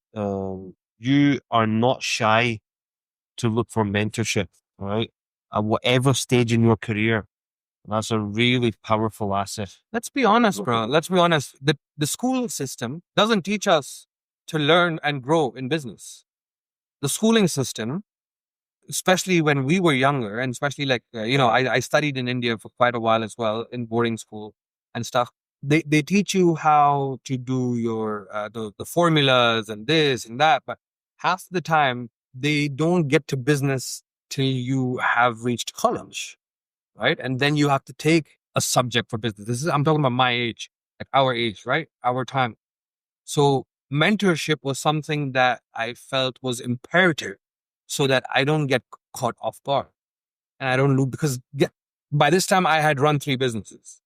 S2: you are not shy to look for mentorship, right? At whatever stage in your career. That's a really powerful asset.
S1: Let's be honest, bro. Let's be honest. The school system doesn't teach us to learn and grow in business. The schooling system, especially when we were younger, and especially like, I studied in India for quite a while as well in boarding school and stuff. They teach you how to do your, the formulas and this and that. But half the time they don't get to business till you have reached college, right? And then you have to take a subject for business. I'm talking about my age, like our age, right? Our time. So mentorship was something that I felt was imperative so that I don't get caught off guard and I don't lose because by this time I had run 3 businesses,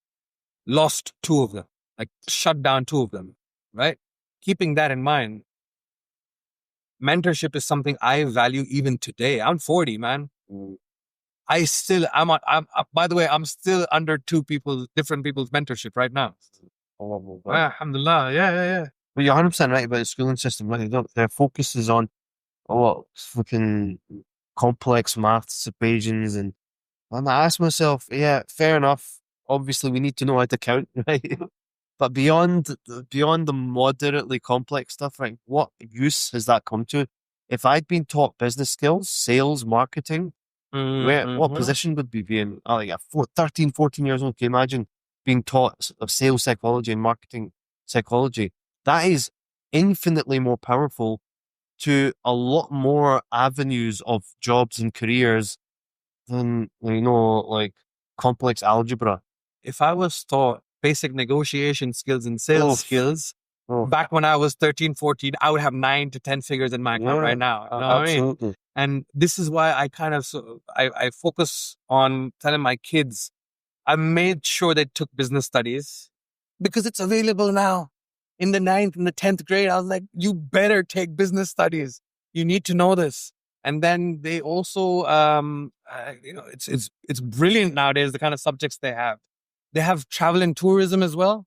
S1: lost 2 of them, like shut down 2 of them, right? Keeping that in mind, mentorship is something I value even today. I'm 40, man. By the way, I'm still under different people's mentorship right now. Alhamdulillah. Yeah.
S2: But you're 100% right about the schooling system. Right? Their focus is on fucking complex maths equations, and I ask myself, yeah, fair enough. Obviously, we need to know how to count, right? But beyond the moderately complex stuff, right? What use has that come to? If I'd been taught business skills, sales, marketing, what position would we be in? Like 13, 14 years old. Can you imagine being taught of sales psychology and marketing psychology? That is infinitely more powerful to a lot more avenues of jobs and careers than, like complex algebra.
S1: If I was taught basic negotiation skills and sales skills back when I was 13, 14, I would have 9 to 10 figures in my account right now. You know
S2: absolutely.
S1: what I mean? And this is why I kind of, I focus on telling my kids, I made sure they took business studies because it's available now. In the 9th and the 10th grade, I was like, you better take business studies. You need to know this. And then they also, it's brilliant nowadays, the kind of subjects they have. They have travel and tourism as well.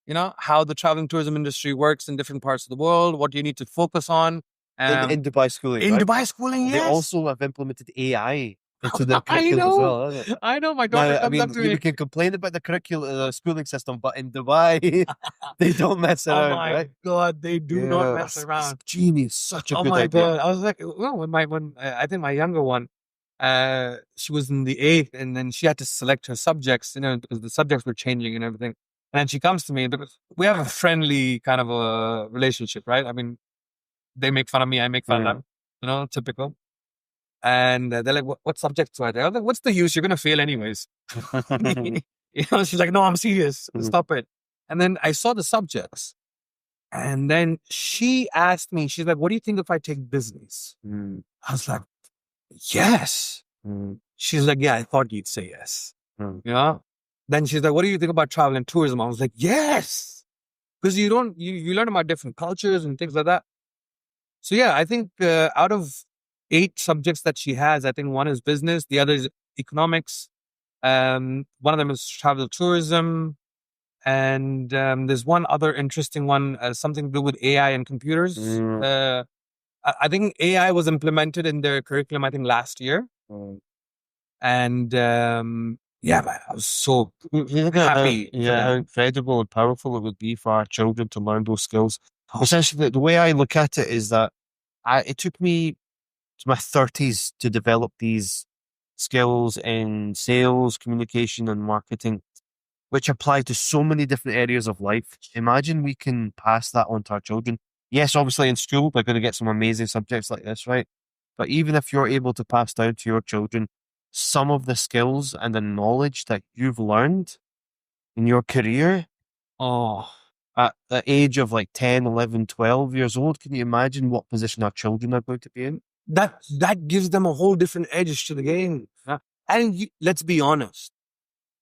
S1: You know, how the travel and tourism industry works in different parts of the world, what you need to focus on.
S2: In Dubai schooling.
S1: In
S2: right?
S1: Dubai schooling, yes.
S2: They also have implemented AI into their curriculum as well, hasn't it?
S1: I know, my daughter comes up to me.
S2: We can complain about the curriculum, schooling system, but in Dubai, they don't mess around,
S1: Oh my
S2: right?
S1: God, they do not mess around.
S2: It's genius, such a
S1: Oh
S2: good
S1: my
S2: idea.
S1: God, I was like, well, I think my younger one, she was in the 8th, and then she had to select her subjects, because the subjects were changing and everything. And then she comes to me because we have a friendly kind of a relationship, right? I mean, they make fun of me, I make fun of them, typical. And they're like, what subjects are there? I was like, what's the use? You're going to fail anyways. She's like, no, I'm serious. Stop it. And then I saw the subjects. And then she asked me, she's like, what do you think if I take business? I was like, yes. She's like, yeah, I thought you'd say yes. Then she's like, what do you think about travel and tourism? I was like, yes. Because you learn about different cultures and things like that. So yeah, I think out of 8 subjects that she has, I think one is business, the other is economics. One of them is travel tourism. And there's one other interesting one, something to do with AI and computers. I think AI was implemented in their curriculum, I think last year. And yeah, man, I was so happy.
S2: How incredible and powerful it would be for our children to learn those skills. Essentially, the way I look at it is that it took me to my 30s to develop these skills in sales, communication, and marketing, which apply to so many different areas of life. Imagine we can pass that on to our children. Yes, obviously in school, they're going to get some amazing subjects like this, right? But even if you're able to pass down to your children some of the skills and the knowledge that you've learned in your career, at the age of like 10, 11, 12 years old, can you imagine what position our children are going to be in?
S1: That gives them a whole different edge to the game. And let's be honest,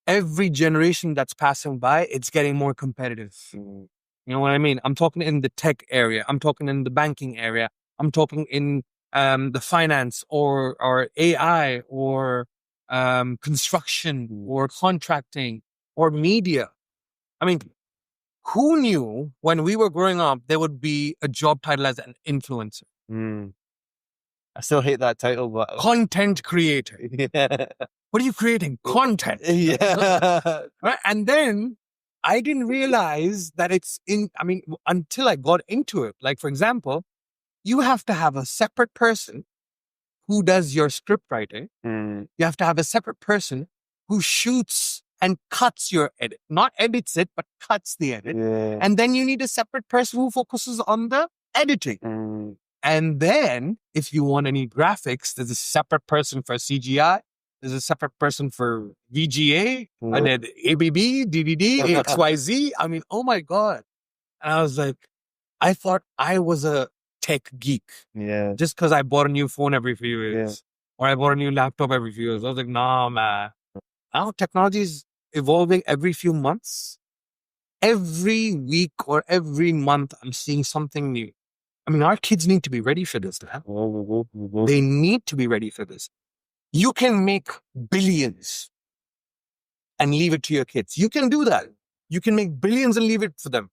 S1: every generation that's passing by, it's getting more competitive. You know what I mean? I'm talking in the tech area. I'm talking in the banking area. I'm talking in the finance or AI or construction or contracting or media. I mean, who knew when we were growing up there would be a job title as an influencer?
S2: I still hate that title, but
S1: content creator. What are you creating? Content. Right? And then I didn't realize that until I got into it. Like, for example, you have to have a separate person who does your script writing. You have to have a separate person who shoots and cuts your edit. Not edits it, but cuts the edit. And then you need a separate person who focuses on the editing. And then if you want any graphics, there's a separate person for CGI. There's a separate person for VGA, and then ABB, DDD, XYZ. I mean, oh my God. And I was like, I thought I was a tech geek
S2: Yeah.
S1: just because I bought a new phone every few years or I bought a new laptop every few years. I was like, nah, man. Now technology is evolving every few months. Every week or every month, I'm seeing something new. I mean, our kids need to be ready for this, man. They need to be ready for this. You can make billions and leave it to your kids. You can do that. You can make billions and leave it for them.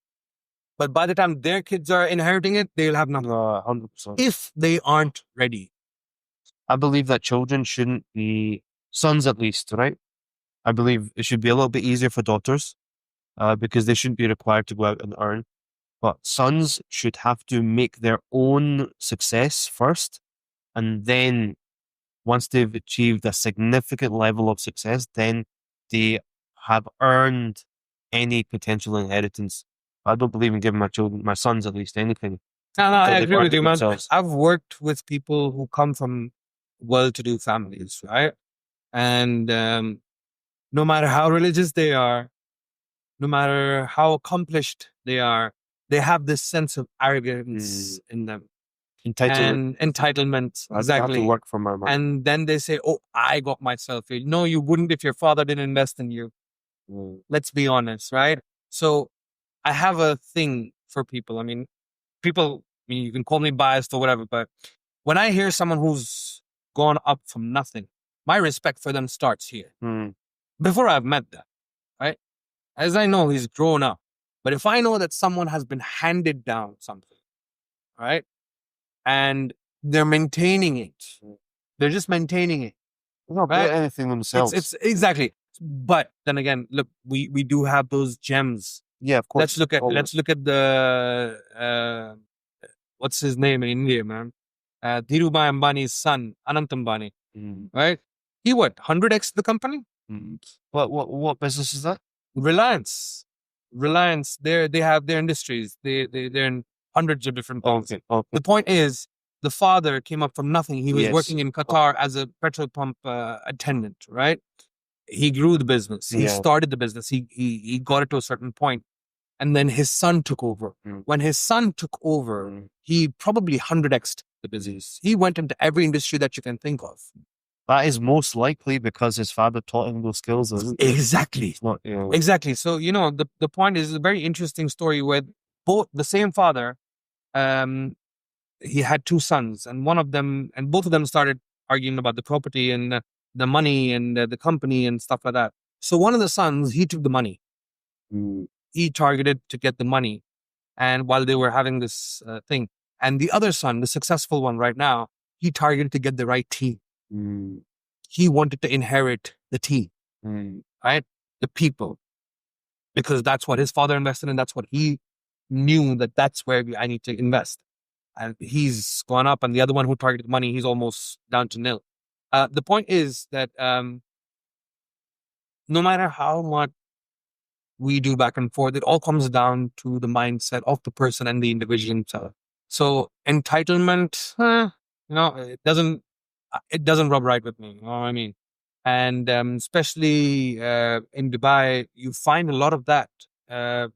S1: But by the time their kids are inheriting it, they'll have nothing.
S2: 100%.
S1: If they aren't ready.
S2: I believe that children shouldn't be, sons at least, right? I believe it should be a little bit easier for daughters because they shouldn't be required to go out and earn. But sons should have to make their own success first. And then once they've achieved a significant level of success, then they have earned any potential inheritance. I don't believe in giving my children, my sons at least, anything.
S1: No, I
S2: until they've
S1: agree
S2: earned
S1: with
S2: it
S1: you, man.
S2: themselves.
S1: I've worked with people who come from well-to-do families, right? And no matter how religious they are, no matter how accomplished they are, they have this sense of arrogance in them.
S2: Entitlement.
S1: And entitlement,
S2: I have
S1: exactly.
S2: to work for my money.
S1: And then they say, oh, I got myself here. No, you wouldn't if your father didn't invest in you. Let's be honest, right? So I have a thing for people. I mean, people, I mean, you can call me biased or whatever, but when I hear someone who's gone up from nothing, my respect for them starts here. Before I've met them, right? As I know, he's grown up. But if I know that someone has been handed down something, right? And they're maintaining it. They're just maintaining it.
S2: Not
S1: right?
S2: anything themselves.
S1: It's exactly. But then again, look, we do have those gems.
S2: Yeah, of course.
S1: Let's look at the what's his name in India, man? Dhirubhai Ambani's son, Anant Ambani, right? He 100x the company?
S2: What business is that?
S1: Reliance. They have their industries. They're in hundreds of different things.
S2: Okay.
S1: The point is, the father came up from nothing. He was
S2: Yes.
S1: working in Qatar as a petrol pump attendant, right? He grew the business. He started the business. He got it to a certain point. And then his son took over. When his son took over, he probably 100x'd the business. He went into every industry that you can think of.
S2: That is most likely because his father taught him those skills.
S1: Exactly.
S2: Not,
S1: Exactly. So, the point is a very interesting story where both the same father, he had two sons, and both of them started arguing about the property and the money and the company and stuff like that. So one of the sons, he took the money. He targeted to get the money. And while they were having this thing, and the other son, the successful one right now, he targeted to get the right team. He wanted to inherit the team, right? The people, because that's what his father invested in. That's what he knew that's where I need to invest. And he's gone up, and the other one who targeted money, he's almost down to nil. The point is that no matter how much we do back and forth, it all comes down to the mindset of the person and the individual himself. So entitlement, it doesn't rub right with me. You know what I mean? And especially in Dubai, you find a lot of that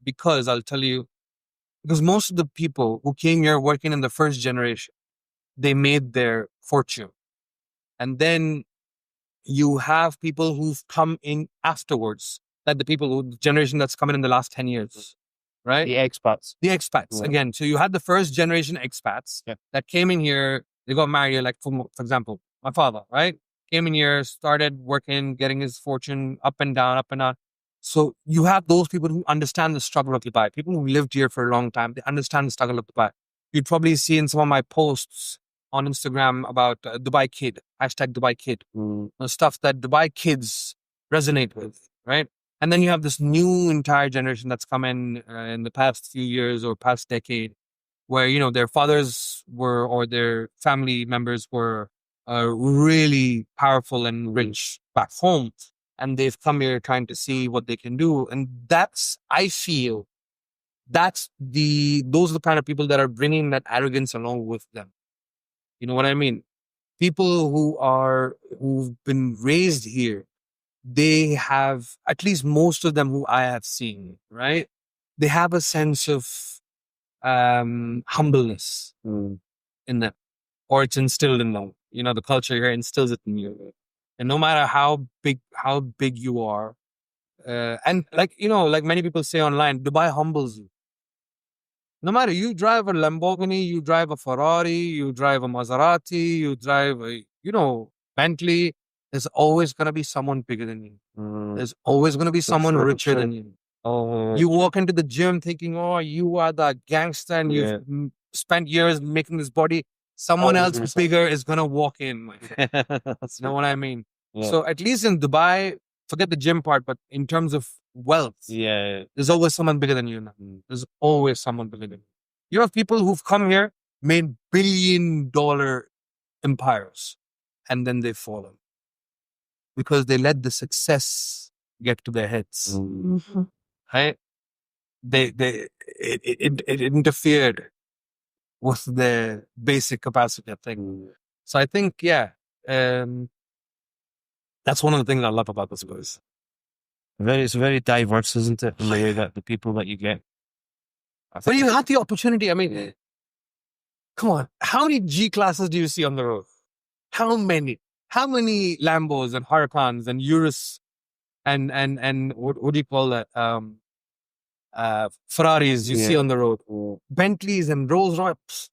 S1: because I'll tell you, because most of the people who came here working in the first generation, they made their fortune. And then you have people who've come in afterwards, like the generation that's coming in the last 10 years, right?
S2: The expats.
S1: Again. So you had the first generation expats that came in here, they got married, like for example, my father, right? Came in here, started working, getting his fortune up and down, up and down. So you have those people who understand the struggle of Dubai, people who lived here for a long time, they understand the struggle of Dubai. You'd probably see in some of my posts on Instagram about Dubai Kid, hashtag Dubai Kid, stuff that Dubai kids resonate with, right? And then you have this new entire generation that's come in the past few years or past decade where, their fathers were, or their family members were really powerful and rich back home. And they've come here trying to see what they can do. And I feel, those are the kind of people that are bringing that arrogance along with them. You know what I mean? People who've been raised here, they have, at least most of them who I have seen, right? They have a sense of humbleness in them, or it's instilled in them. You know, the culture here instills it in you, and no matter how big you are, and like you know, like many people say online, Dubai humbles you. No matter you drive a Lamborghini, you drive a Ferrari, you drive a Maserati, you drive a Bentley. There's always gonna be someone bigger than you. There's always gonna be someone richer than you.
S2: Oh,
S1: You walk into the gym thinking, oh, you are the gangster and you've spent years making this body. Someone else bigger is going to walk in. My friend. You know what I mean?
S2: Yeah.
S1: So at least in Dubai, forget the gym part, but in terms of wealth, there's always someone bigger than you now. There's always someone bigger than you. You have people who've come here, made billion-dollar empires, and then they've fallen because they let the success get to their heads. Right? It interfered with their basic capacity, I think. So I think, that's one of the things I love about this place.
S2: It's very diverse, isn't it? In the way that the people that you get.
S1: When you have the opportunity, I mean, come on, how many G classes do you see on the road? How many? How many Lambos and Huracans and Urus and what do you call that? Ferraris you see on the road, Bentleys and Rolls Royces.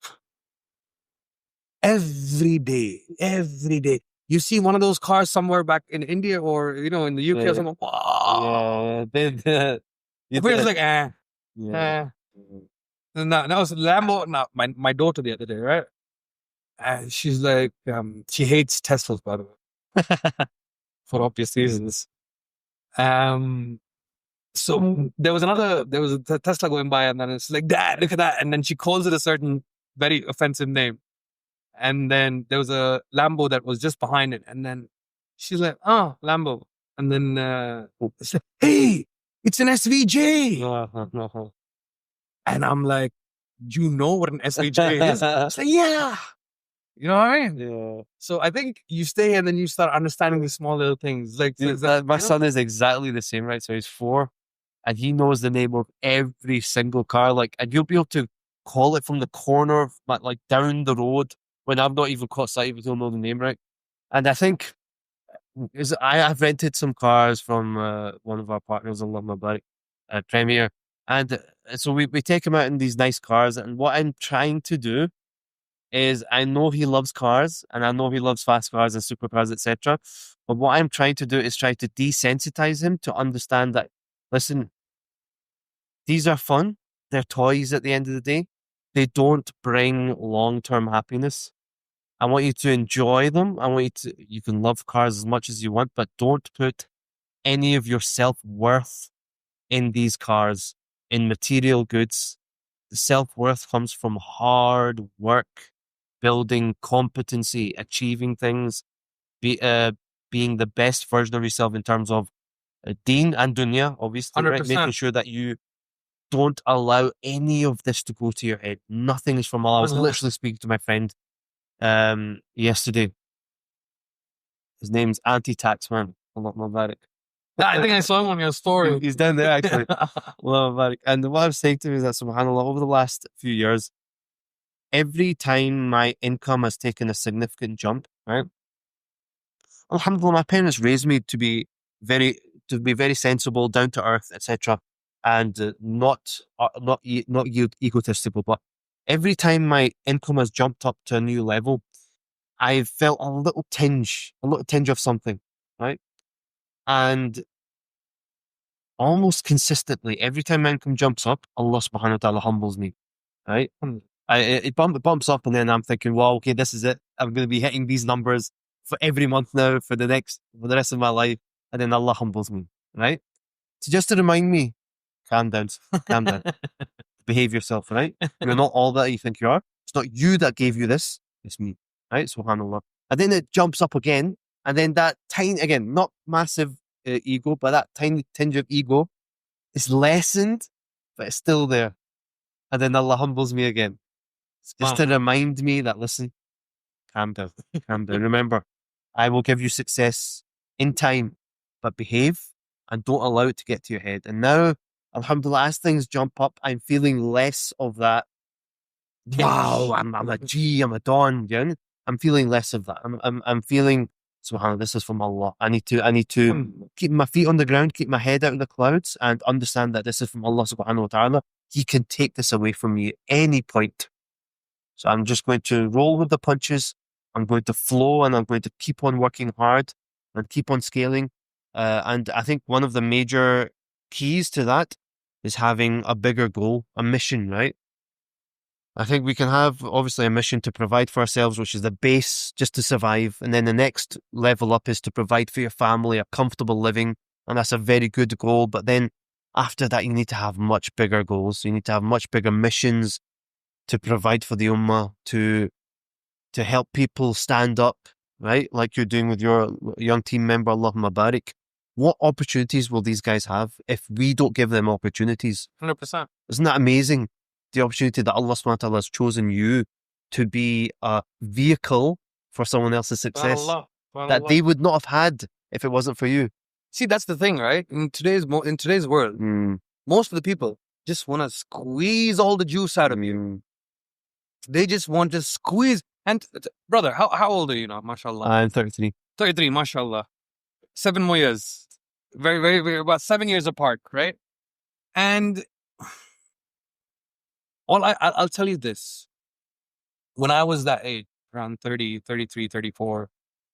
S1: Every day. You see one of those cars somewhere back in India or in the UK or something. Wow. It feels like Now it's Lambo. Now my daughter the other day, right? She's like, she hates Teslas, by the way, for obvious reasons. So there was a Tesla going by, and then it's like, Dad, look at that. And then she calls it a certain very offensive name. And then there was a Lambo that was just behind it. And then she's like, oh, Lambo. And then it's like, hey, it's an SVJ. And I'm like, you know what an SVJ is? It's like, yeah. You know what I mean?
S2: Yeah.
S1: So I think you stay and then you start understanding the small little things. Like
S2: my son is exactly the same, right? So he's 4. And he knows the name of every single car. Like, and you'll be able to call it from the corner, but like down the road when I've not even caught sight of it, he'll know the name, right? And I think I've rented some cars from one of our partners, Allah Mubarak, Premier. And so we take him out in these nice cars. And what I'm trying to do is I know he loves cars and I know he loves fast cars and supercars, etc. But what I'm trying to do is try to desensitize him to understand that, listen, these are fun. They're toys at the end of the day. They don't bring long-term happiness. I want you to enjoy them. You can love cars as much as you want, but don't put any of your self-worth in these cars, in material goods. The self-worth comes from hard work, building competency, achieving things, being the best version of yourself in terms of deen and dunya, obviously, right?
S1: 100%.
S2: Making sure that you don't allow any of this to go to your head. Nothing is from Allah. I was literally speaking to my friend yesterday. His name's Anti-Taxman. Allah Mubarak.
S1: I think I saw him on your story.
S2: He's down there, actually. Allah Mubarak. And what I was saying to him is that, subhanAllah, over the last few years, every time my income has taken a significant jump, right? Alhamdulillah, my parents raised me to be very sensible, down to earth, etc., and not egotistical. But every time my income has jumped up to a new level, I've felt a little tinge of something, right? And almost consistently, every time my income jumps up, Allah subhanahu wa ta'ala humbles me, right? It bumps up, and then I'm thinking, well, okay, this is it. I'm going to be hitting these numbers for every month now for the rest of my life. And then Allah humbles me, right? So just to remind me, calm down, behave yourself, right? You're not all that you think you are. It's not you that gave you this. It's me, right? Subhanallah. And then it jumps up again. And then that tiny, again, not massive ego, but that tiny tinge of ego is lessened, but it's still there. And then Allah humbles me again. Just to remind me that, listen, calm down. Remember, I will give you success in time, but behave and don't allow it to get to your head. And now, alhamdulillah, as things jump up, I'm feeling less of that wow, I'm a G, I'm a Don. Yeah? I'm feeling less of that. I'm feeling, subhanAllah, this is from Allah. I need to keep my feet on the ground, keep my head out of the clouds, and understand that this is from Allah subhanahu wa ta'ala. He can take this away from me at any point. So I'm just going to roll with the punches. I'm going to flow, and I'm going to keep on working hard and keep on scaling. And I think one of the major keys to that is having a bigger goal, a mission, right? I think we can have obviously a mission to provide for ourselves, which is the base just to survive. And then the next level up is to provide for your family a comfortable living. And that's a very good goal. But then after that, you need to have much bigger goals. You need to have much bigger missions to provide for the ummah, to help people stand up, right? Like you're doing with your young team member, Allahumma barik. What opportunities will these guys have if we don't give them opportunities?
S1: 100%.
S2: Isn't that amazing? The opportunity that Allah subhanahu wa ta'ala has chosen you to be a vehicle for someone else's success that they would not have had if it wasn't for you.
S1: See, that's the thing, right? In today's world, most of the people just want to squeeze all the juice out of you. They just want to squeeze. And brother, how old are you now? MashaAllah.
S2: I'm 33.
S1: 33, MashaAllah. 7 more years. Very, very, very, about 7 years apart, right? And I'll tell you this. When I was that age, around 30, 33, 34,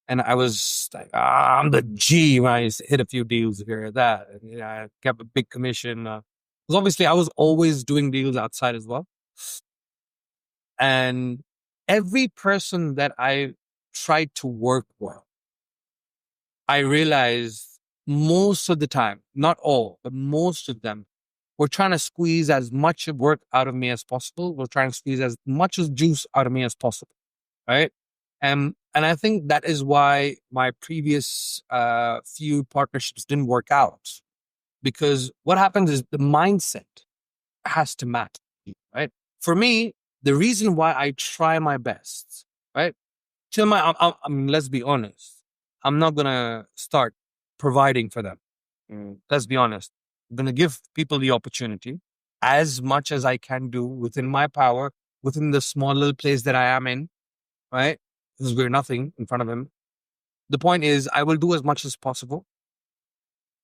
S1: and I was like, I'm the G when I hit a few deals here or that. And, I kept a big commission. Because obviously I was always doing deals outside as well. And every person that I tried to work with, I realized most of the time, not all, but most of them, were trying to squeeze as much work out of me as possible. We're trying to squeeze as much as juice out of me as possible, right? And I think that is why my previous few partnerships didn't work out. Because what happens is the mindset has to match, right? For me, the reason why I try my best, right? I mean, let's be honest. I'm not going to start providing for them. Let's be honest. I'm going to give people the opportunity as much as I can do within my power, within the small little place that I am in, right? Because we're nothing in front of him. The point is, I will do as much as possible.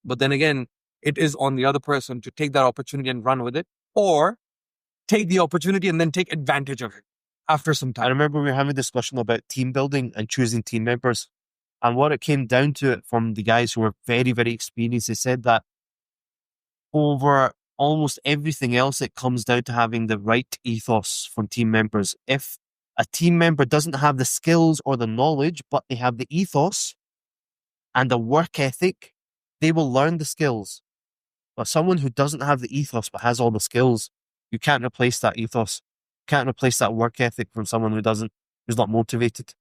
S1: But then again, it is on the other person to take that opportunity and run with it, or take the opportunity and then take advantage of it after some time.
S2: I remember we were having a discussion about team building and choosing team members. And what it came down to from the guys who were very, very experienced, they said that over almost everything else, it comes down to having the right ethos from team members. If a team member doesn't have the skills or the knowledge, but they have the ethos and the work ethic, they will learn the skills. But someone who doesn't have the ethos but has all the skills, you can't replace that ethos. Can't replace that work ethic from someone who's not motivated.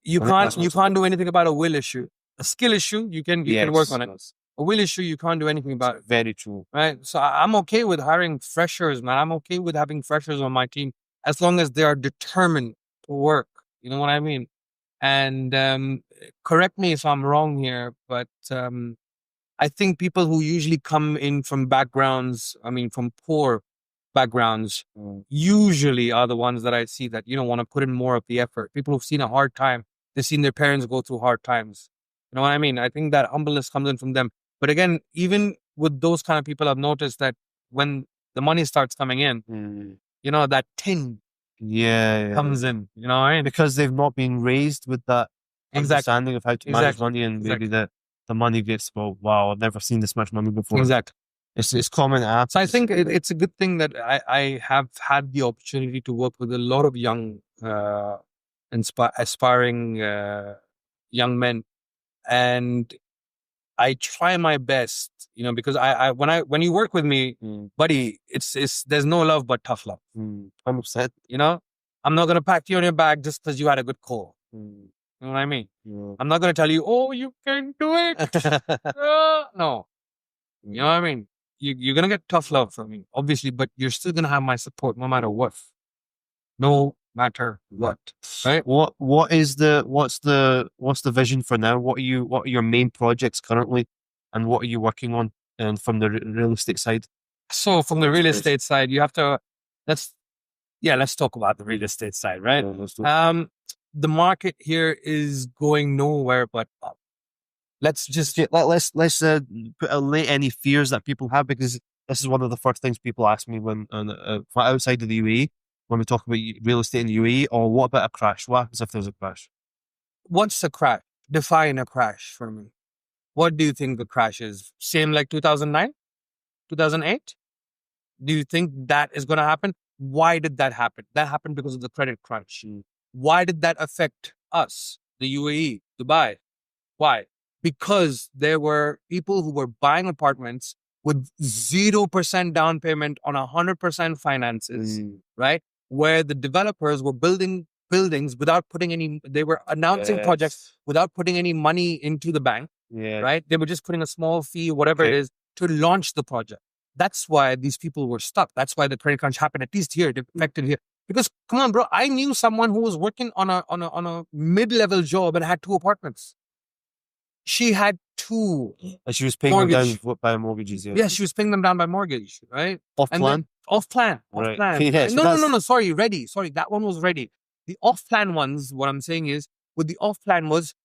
S1: You can't do anything about a will issue. A skill issue, you can work on it. A will issue, you can't do anything about it.
S2: Very true.
S1: Right? So I'm okay with hiring freshers, man. I'm okay with having freshers on my team as long as they are determined to work. You know what I mean? And correct me if I'm wrong here, but I think people who usually come in from backgrounds, from poor backgrounds, usually are the ones that I see that, want to put in more of the effort. People who've seen a hard time, they've seen their parents go through hard times. You know what I mean? I think that humbleness comes in from them. But again, even with those kind of people, I've noticed that when the money starts coming in, that tin comes in, you know what I mean?
S2: Because they've not been raised with that understanding of how to manage money, and maybe the money gets, well, wow, I've never seen this much money before.
S1: Exactly.
S2: It's common apps.
S1: So I think it's a good thing that I have had the opportunity to work with a lot of young, aspiring young men, and I try my best, because when you work with me, buddy, it's there's no love but tough love.
S2: 100%.
S1: I'm not gonna pat you on your back just because you had a good call. You know what I mean? I'm not gonna tell you, oh, you can do it. No. You know what I mean? You're going to get tough love from me, obviously, but you're still going to have my support no matter what. No matter what. Right?
S2: What's the vision for now? What are your main projects currently, and what are you working on from the real estate side?
S1: So from the real estate side, you have to, Yeah, let's talk about the real estate side, right?
S2: Yeah, let's do-
S1: The market here is going nowhere but up. Let's just
S2: let's put allay any fears that people have, because this is one of the first things people ask me when outside of the UAE, when we talk about real estate in the UAE. Or what about a crash? What happens if there's a crash?
S1: what's a crash? Define a crash for me. What do you think the crash is? Same like 2009, 2008? Do you think that is going to happen? Why did that happen? That happened because of the credit crunch. Why did that affect us, the UAE, Dubai? Why? Because there were people who were buying apartments with 0% down payment on 100% finances, right? Where the developers were building buildings without putting any, they were announcing projects without putting any money into the bank, right? They were just putting a small fee, whatever it is, to launch the project. That's why these people were stuck. That's why the credit crunch happened, at least here, it affected here. Because come on, bro, I knew someone who was working on a mid-level job and had 2 apartments. She had 2.
S2: And she was paying them down by mortgages.
S1: Yeah, she was paying them down by mortgage, right?
S2: Off plan?
S1: Off plan.
S2: Right.
S1: Right? No. Sorry, ready. Sorry, that one was ready. The off plan ones, what I'm saying is, with the off plan was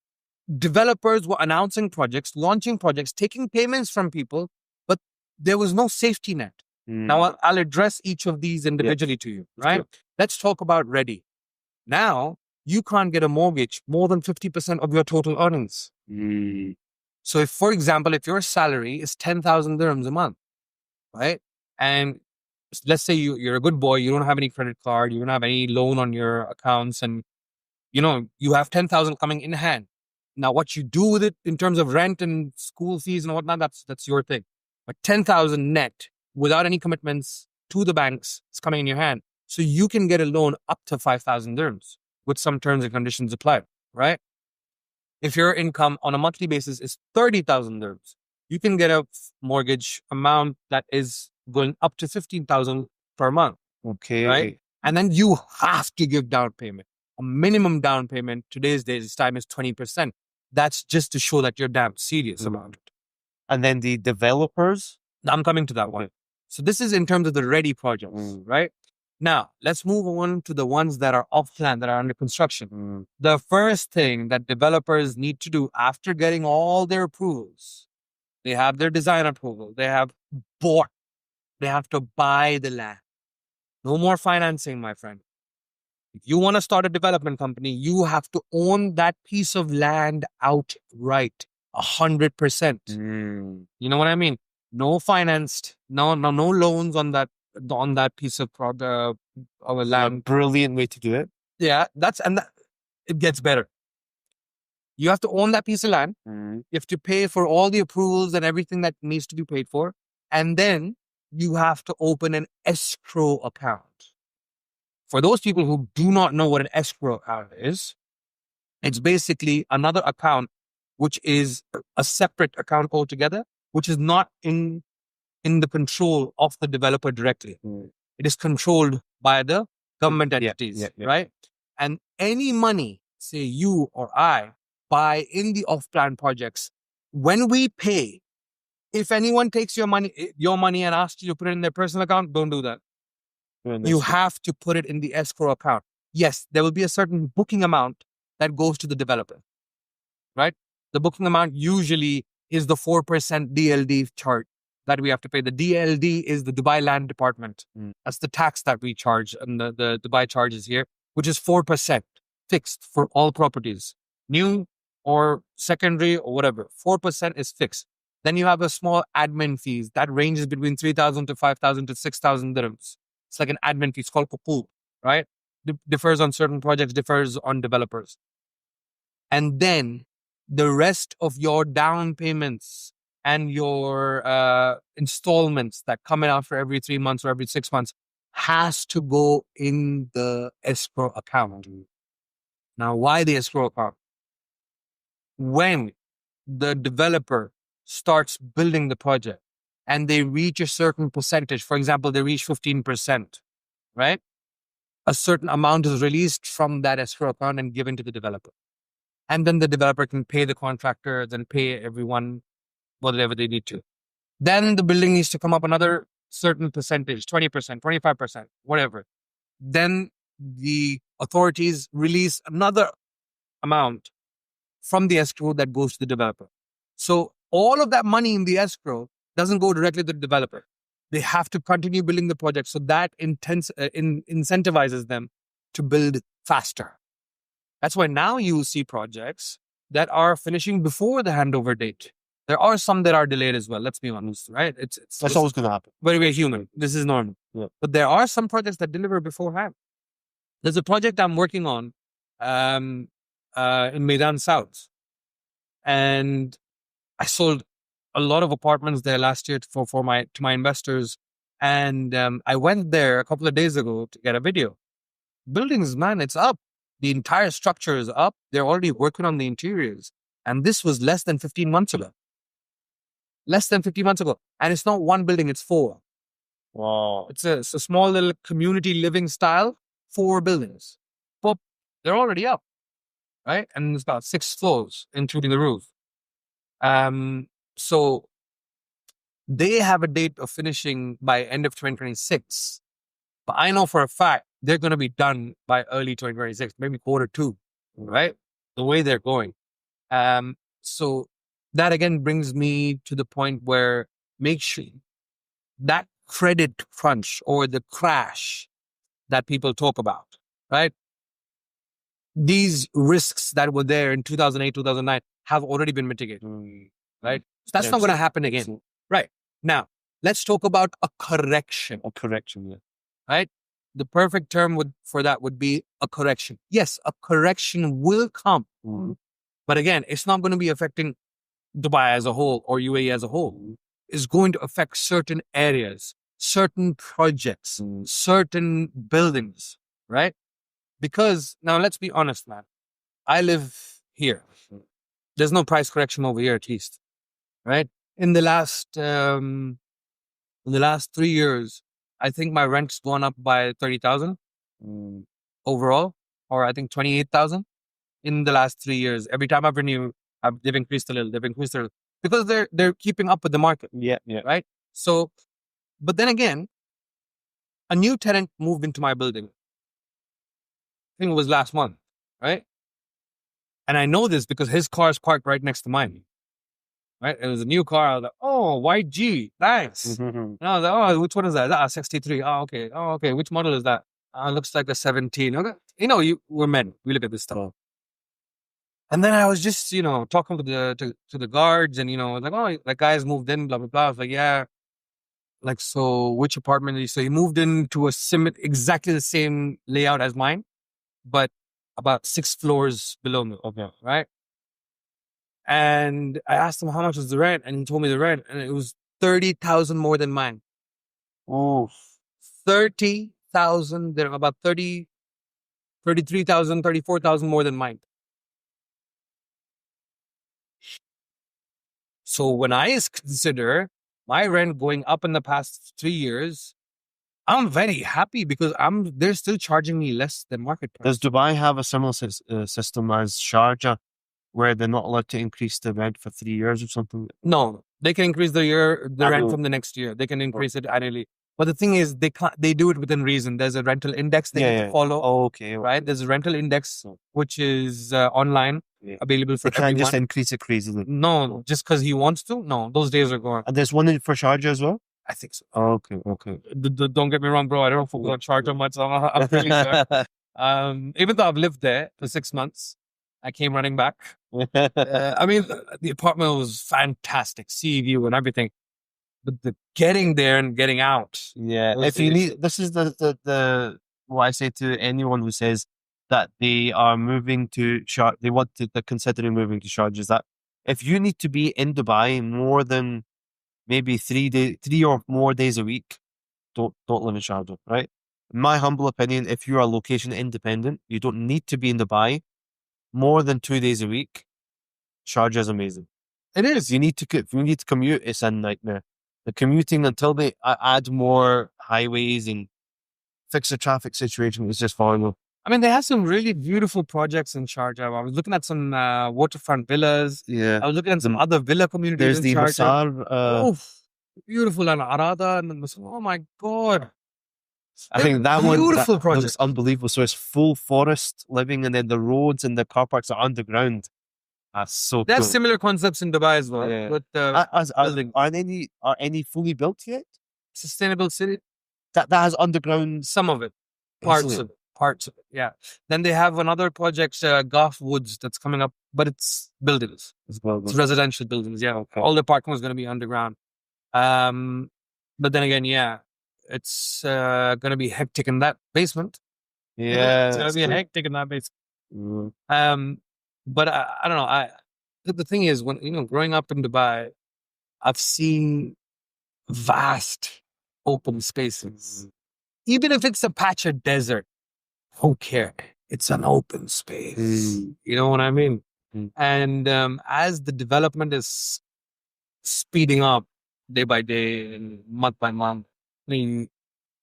S1: developers were announcing projects, launching projects, taking payments from people, but there was no safety net. Now, I'll address each of these individually to you, right? Sure. Let's talk about ready. Now, you can't get a mortgage more than 50% of your total earnings. So if, for example, if your salary is 10,000 dirhams a month, right? And let's say you're a good boy, you don't have any credit card, you don't have any loan on your accounts, and you have 10,000 coming in hand. Now, what you do with it in terms of rent and school fees and whatnot, that's your thing. But 10,000 net without any commitments to the banks is coming in your hand. So you can get a loan up to 5,000 dirhams with some terms and conditions applied, right? If your income on a monthly basis is 30,000 dirhams, you can get a mortgage amount that is going up to 15,000 per month.
S2: Okay.
S1: Right? And then you have to give down payment. A minimum down payment today's time is 20%. That's just to show that you're damn serious about it.
S2: And then the developers?
S1: I'm coming to that one. So this is in terms of the ready projects, right? Now, let's move on to the ones that are off plan, that are under construction. The first thing that developers need to do after getting all their approvals, they have their design approval, they have to buy the land. No more financing, my friend. If you want to start a development company, you have to own that piece of land outright, 100%. You know what I mean? No financed, no loans on that piece of land.
S2: A brilliant way to do it.
S1: Yeah, it gets better. You have to own that piece of land. You have to pay for all the approvals and everything that needs to be paid for. And then you have to open an escrow account. For those people who do not know what an escrow account is, it's basically another account, which is a separate account altogether, which is not in the control of the developer directly. It is controlled by the government entities, right? And any money, say you or I, buy in the off-plan projects, when we pay, if anyone takes your money and asks you to put it in their personal account, don't do that. You have to put it in the escrow account. Yes, there will be a certain booking amount that goes to the developer, right? The booking amount usually is the 4% DLD charge that we have to pay. The DLD is the Dubai Land Department. That's the tax that we charge, and the Dubai charges here, which is 4% fixed for all properties, new or secondary or whatever. 4% is fixed. Then you have a small admin fees that ranges between 3,000 to 5,000 to 6,000 dirhams. It's like an admin fee. It's called Qukul, right? Differs on certain projects, differs on developers. And then the rest of your down payments and your installments that come in after every 3 months or every 6 months has to go in the escrow account. Now, why the escrow account? When the developer starts building the project and they reach a certain percentage, for example, they reach 15%, right? A certain amount is released from that escrow account and given to the developer. And then the developer can pay the contractors and pay everyone whatever they need to. Then the building needs to come up another certain percentage, 20%, 25%, whatever. then the authorities release another amount from the escrow that goes to the developer. So all of that money in the escrow doesn't go directly to the developer. They have to continue building the project. So that incentivizes them to build faster. That's why now you will see projects that are finishing before the handover date. There are some that are delayed as well. Let's be honest, right?
S2: That's always going to happen.
S1: But we're human. This is normal.
S2: Yeah.
S1: But there are some projects that deliver beforehand. There's a project I'm working on in Maidan South. And I sold a lot of apartments there last year to my investors. And I went there a couple of days ago to get a video. Buildings, man, it's up. The entire structure is up. They're already working on the interiors. And this was less than 15 months ago. Less than 15 months ago. And it's not one building, it's 4.
S2: Wow.
S1: It's a small little community living style, 4 buildings. But they're already up, right? And it's about 6 floors, including the roof. So they have a date of finishing by end of 2026. But I know for a fact they're going to be done by early 2026, maybe Q2, right? The way they're going. So that again brings me to the point where make sure that credit crunch or the crash that people talk about, right? These risks that were there in 2008, 2009 have already been mitigated, right? So that's not going to happen again. Right. Now, let's talk about a correction.
S2: A correction, yeah.
S1: Right? The perfect term for that would be a correction. Yes, a correction will come. But again, it's not going to be affecting Dubai as a whole or UAE as a whole. It's going to affect certain areas, certain projects, certain buildings, right? Because now let's be honest, man. I live here. There's no price correction over here, at least, right? In the last 3 years, I think my rent's gone up by 30,000 overall, or I think 28,000 in the last 3 years. Every time I've renewed, they've increased a little. Because they're keeping up with the market.
S2: Yeah.
S1: Right. So, but then again, a new tenant moved into my building. I think it was last month, right? And I know this because his car is parked right next to mine. Right? It was a new car. I was like, oh, YG, nice. And I was like, oh, which one is that? Is that a 63? Oh, okay. Oh, okay. Which model is that? Looks like a 17. Okay. We're men. We look at this stuff. And then I was just, talking to the guards and, like, oh, that guy's moved in, blah, blah, blah. I was like, yeah. Like, so which apartment? So he moved into exactly the same layout as mine, but about 6 floors below me. Okay. Right. And I asked him how much was the rent, and he told me the rent, and it was 30,000 more than mine.
S2: Oh,
S1: 30,000. They're about 33,000, 34,000 more than mine. So when I consider my rent going up in the past 3 years, I'm very happy because they're still charging me less than market price.
S2: Does Dubai have a similar system as Sharjah, where they're not allowed to increase the rent for 3 years or something?
S1: No, they can increase the rent from the next year. They can increase it annually. But the thing is, they do it within reason. There's a rental index they need to follow.
S2: Oh, okay.
S1: Right? There's a rental index, which is online, available for everyone.
S2: They can't just increase it crazily.
S1: No, just because he wants to. No, those days are gone.
S2: And there's one for Sharjah as well?
S1: I think so.
S2: Oh, okay.
S1: Don't get me wrong, bro. I don't focus on Sharjah much. I'm pretty sure. Even though I've lived there for 6 months, I came running back. The apartment was fantastic, sea view and everything. But the getting there and getting out.
S2: Yeah. If you need, this is the what I say to anyone who says that they are moving to Sharjah, they're considering moving to Sharjah, is that if you need to be in Dubai more than maybe 3 or more days a week, don't live in Sharjah, right? In my humble opinion, if you are location independent, you don't need to be in Dubai more than 2 days a week. Sharjah is amazing.
S1: It is.
S2: If you need to commute, it's a nightmare. The commuting until they add more highways and fix the traffic situation is just horrible.
S1: They have some really beautiful projects in Sharjah. I was looking at some waterfront villas.
S2: Yeah.
S1: I was looking at some other villa communities.
S2: There's the
S1: Sharjah.
S2: Masar.
S1: Beautiful, and Arada. And oh my God.
S2: I think that
S1: beautiful
S2: that
S1: project.
S2: looks unbelievable. So it's full forest living, and then the roads and the car parks are underground. That's so
S1: They have
S2: cool.
S1: similar concepts in Dubai as well.
S2: Yeah.
S1: But building
S2: Are any fully built yet?
S1: sustainable city,
S2: That has underground.
S1: some of it, parts of it, parts of it. Yeah. Then they have another project, Golf Woods, that's coming up, but it's buildings.
S2: As well.
S1: It's residential buildings. Yeah.
S2: Okay.
S1: All the parking is going to be underground. But then again, yeah, it's going to be hectic in that basement.
S2: Yeah,
S1: It's going to be hectic in that basement. But I don't know. The thing is, when growing up in Dubai, I've seen vast open spaces. Even if it's a patch of desert, who cares? It's an open space. You know what I mean? And as the development is speeding up day by day and month by month, I mean,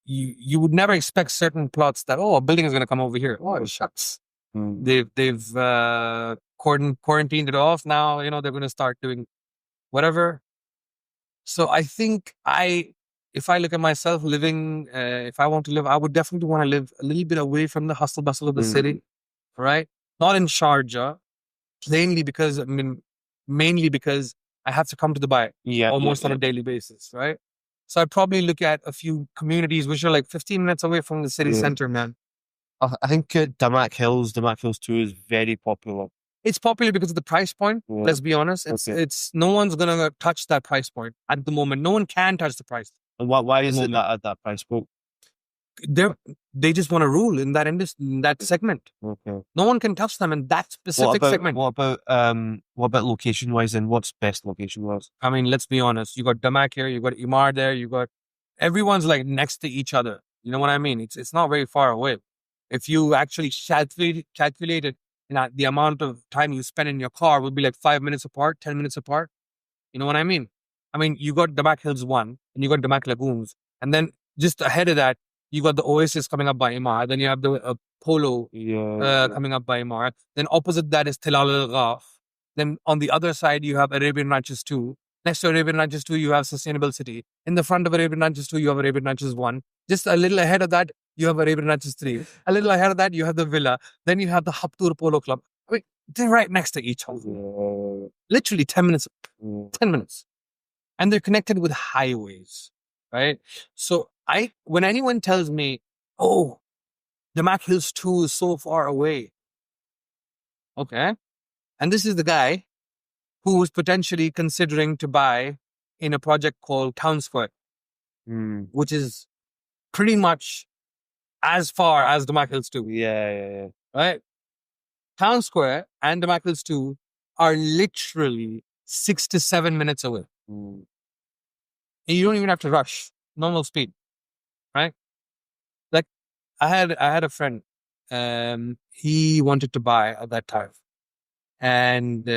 S1: you would never expect certain plots that, a building is going to come over here. Oh, shucks. They've quarantined it off. Now, they're going to start doing whatever. So I think if I look at myself living, if I want to live, I would definitely want to live a little bit away from the hustle bustle of the city, right? Not in Sharjah, mainly because I have to come to Dubai almost on a daily basis, right? So I'd probably look at a few communities which are like 15 minutes away from the city center, man.
S2: I think Damak Hills 2 is very popular.
S1: It's popular because of the price point.
S2: Yeah.
S1: Let's be honest. It's no one's gonna touch that price point at the moment. No one can touch the price.
S2: And why is it that at that price point?
S1: They just want to rule in that industry, in that segment. Okay. No one can touch them in that specific segment.
S2: What about location wise? And what's best location wise?
S1: I mean, let's be honest. You got Damak here. You got Imar there. You got everyone's like next to each other. You know what I mean? It's not very far away. If you actually calculate it, the amount of time you spend in your car will be like 5 minutes apart, 10 minutes apart. You know what I mean? I mean, you got Damak Hills 1 and you got Damak Lagoons. And then just ahead of that, you got the Oasis coming up by Imar. Then you have the Polo coming up by Imar. Then opposite that is Tilal al-Ghaf. Then on the other side, you have Arabian Ranches 2. Next to Arabian Ranches 2, you have Sustainable City. In the front of Arabian Ranches 2, you have Arabian Ranches 1. Just a little ahead of that, you have Arabian Ranches 3. A little ahead of that, you have the Villa. Then you have the Haptur Polo Club. I mean, they're right next to each other. Literally 10 minutes. 10 minutes. And they're connected with highways, right? So when anyone tells me, Damak Hills 2 is so far away. Okay. And this is the guy who was potentially considering to buy in a project called Town Square, which is pretty much as far as Damak Hills 2. Yeah. Right? Town Square and Damak Hills 2 are literally 6 to 7 minutes away. And you don't even have to rush. Normal speed. Right? Like, I had a friend. He wanted to buy at that time. And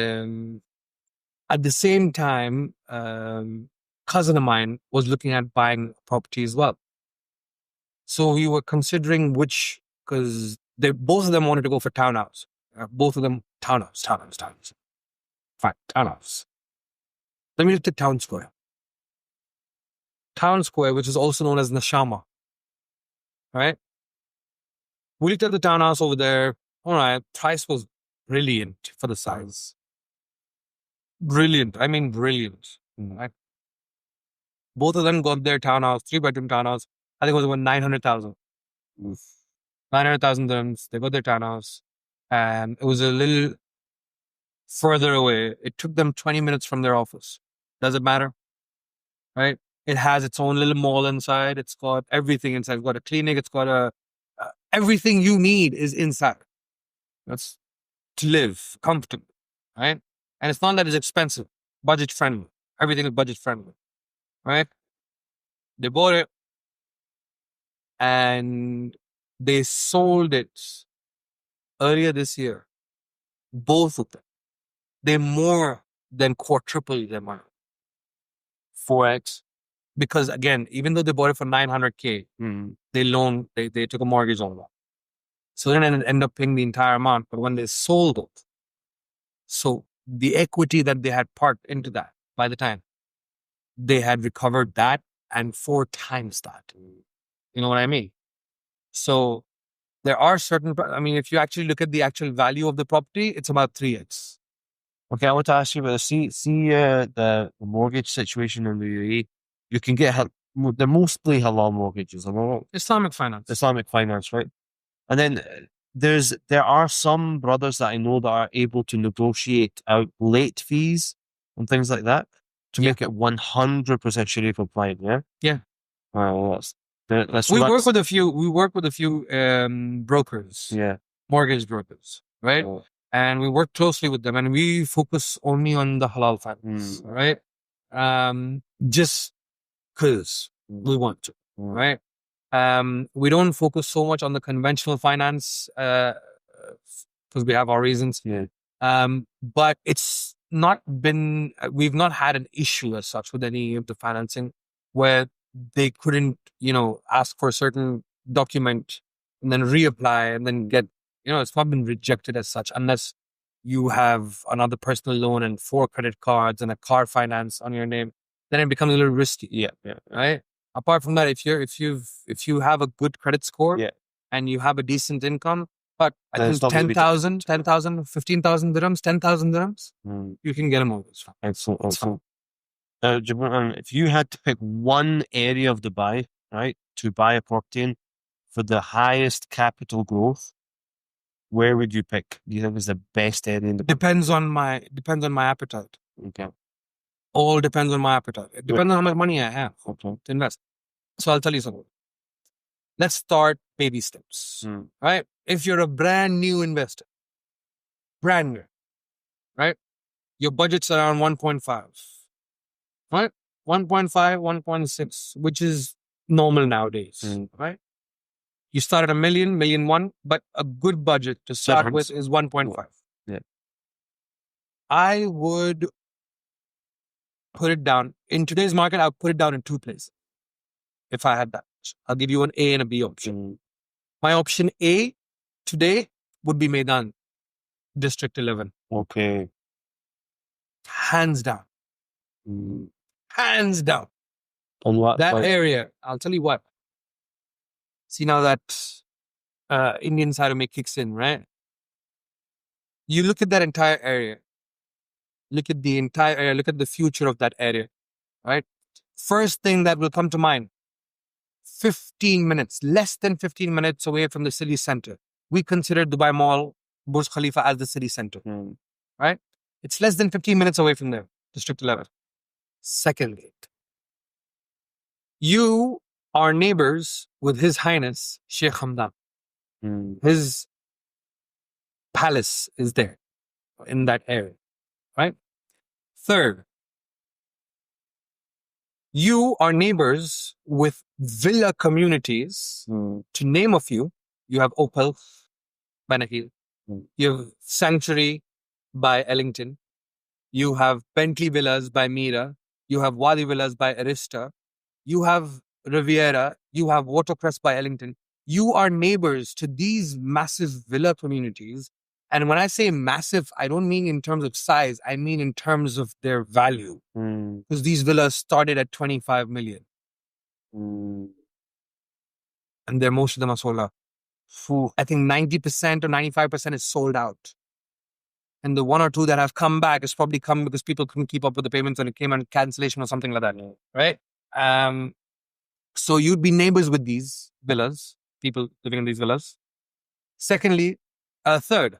S1: at the same time, cousin of mine was looking at buying property as well. So we were considering because both of them wanted to go for townhouse. Both of them townhouse. Fine, townhouse. Then we looked at Town Square. Town Square, which is also known as Nashama. Right? We looked at the townhouse over there. All right, price was brilliant for the size. Brilliant. I mean, brilliant. Right? Both of them got their townhouse, 3-bedroom townhouse. I think it was about 900,000. 900,000 dirhams. They got their townhouse. And it was a little further away. It took them 20 minutes from their office. Does it matter? Right? It has its own little mall inside. It's got everything inside. It's got a clinic. It's got everything you need is inside. That's to live comfortably. Right? And it's not that it's expensive. Budget friendly. Everything is budget friendly. Right? They bought it. And they sold it earlier this year. Both of them. They more than quadrupled their money. 4x. Because again, even though they bought it for 900K, they took a mortgage on that. So they didn't end up paying the entire amount. But when they sold it, so the equity that they had parked into that by the time, they had recovered that and 4 times that. You know what I mean? So there are certain, I mean, if you actually look at the actual value of the property, it's about 3x.
S2: Okay, I want to ask you about the mortgage situation in the UAE. You can get they're mostly halal mortgages,
S1: Islamic finance.
S2: Islamic finance, right? And then there are some brothers that I know that are able to negotiate out late fees and things like that to
S1: Yeah.
S2: make it 100% Sharia compliant. Yeah.
S1: Yeah.
S2: Well,
S1: We work with a few brokers,
S2: yeah.
S1: mortgage brokers, right?
S2: Oh.
S1: And we work closely with them, and we focus only on the halal finance, right? Just because we want to, right? We don't focus so much on the conventional finance because we have our reasons.
S2: Yeah.
S1: But it's not been, we've not had an issue as such with any of the financing where they couldn't, ask for a certain document and then reapply and then get, it's not been rejected as such unless you have another personal loan and 4 credit cards and a car finance on your name, then it becomes a little risky.
S2: Yeah.
S1: Right. Apart from that, if you have a good credit score
S2: Yeah.
S1: and you have a decent income, but I
S2: Then
S1: think
S2: it's not gonna be
S1: 10,000, 10,000, 15,000 dirhams, 10,000 dirhams, you can get a mortgage.
S2: Excellent.
S1: It's fine.
S2: Jabran, if you had to pick one area of Dubai, right, to buy a property in for the highest capital growth, where would you pick? Do you think is the best area in Dubai?
S1: Depends on my appetite.
S2: Okay.
S1: All depends on my appetite. It depends on how much money I have to invest. So I'll tell you something. Let's start baby steps, right? If you're a brand new investor, brand new, right? Your budget's around 1.5, right? 1.5, 1.6, which is normal nowadays, right? You start at a million, million one, but a good budget to start with is 1.5.
S2: Yeah.
S1: I would put it down. In today's market, I would put it down in 2 places. If I had that, I'll give you an A and a B option. My option A today would be Maidan District 11.
S2: Okay.
S1: Hands down. Hands down.
S2: On what?
S1: That area, I'll tell you what. See, now that Indian side of me kicks in, right? You look at that entire area. Look at the entire area. Look at the future of that area, right? First thing that will come to mind, 15 minutes, less than 15 minutes away from the city center. We consider Dubai Mall, Burj Khalifa as the city center, right? It's less than 15 minutes away from there, District 11. Second gate. You are neighbors with His Highness Sheikh Hamdan. His palace is there in that area, right? Third, you are neighbors with villa communities. To name a few, you have Opal by Nakheel. You have Sanctuary by Ellington. You have Bentley Villas by Mira. You have Wadi Villas by Arista. You have Riviera. You have Watercrest by Ellington. You are neighbors to these massive villa communities. And when I say massive, I don't mean in terms of size. I mean in terms of their value. Because these villas started at 25 million. And most of them are sold out. I think 90% or 95% is sold out. And the 1 or 2 that have come back has probably come because people couldn't keep up with the payments and it came on cancellation or something like that. Right? So you'd be neighbors with these villas, people living in these villas. Secondly, third,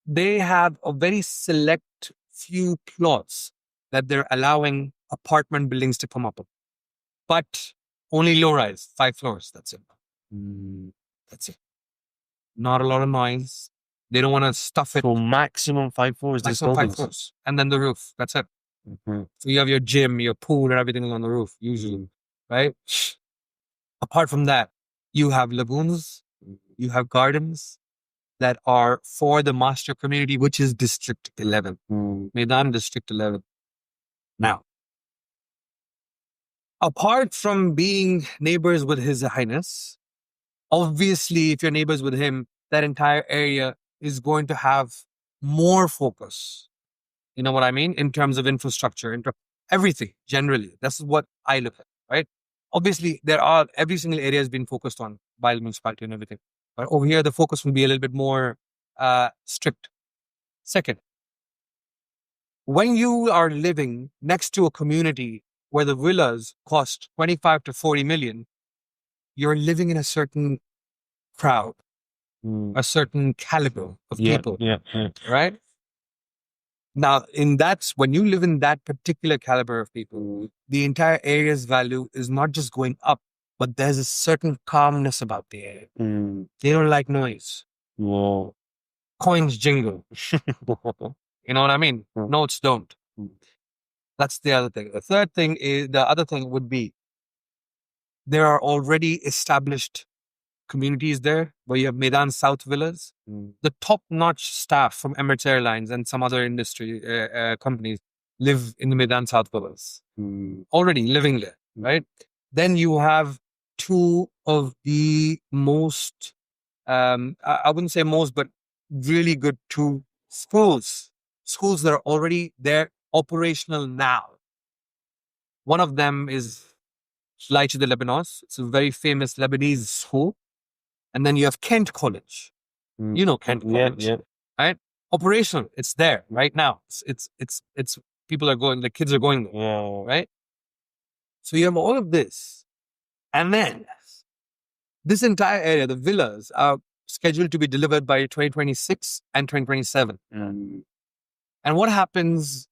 S1: they have a very select few plots that they're allowing apartment buildings to come up with. But only low rise, 5 floors. That's it. That's it. Not a lot of noise. They don't want to stuff it.
S2: So maximum 5 floors.
S1: Maximum 5 floors. And then the roof. That's it. So you have your gym, your pool, and everything is on the roof, usually. Right? Apart from that, you have lagoons, you have gardens that are for the master community, which is District 11. Maidan District 11. Now, apart from being neighbors with His Highness, obviously, if you're neighbors with him, that entire area is going to have more focus. You know what I mean? In terms of infrastructure, everything, generally. That's what I look at, right? Obviously, every single area has been focused on by the municipality and everything. But over here, the focus will be a little bit more strict. Second, when you are living next to a community where the villas cost 25 to 40 million, you're living in a certain crowd, a certain caliber of people, right? Now, when you live in that particular caliber of people, the entire area's value is not just going up, but there's a certain calmness about the area. They don't like noise.
S2: Whoa.
S1: Coins jingle. You know what I mean? Notes don't. That's the other thing. The other thing would be there are already established communities there where you have Maidan South villas. The top-notch staff from Emirates Airlines and some other industry companies live in the Maidan South villas. Already living there, right? Then you have two of the most, I wouldn't say most, but really good two schools that are already there, operational now. One of them is Laïch de Lebanos. It's a very famous Lebanese school. And then you have Kent College. You know Kent College, right? Operational. It's there right now. It's people are going. The kids are going there, right? So you have all of this, and then this entire area, the villas, are scheduled to be delivered by 2026 and 2027. And what happens?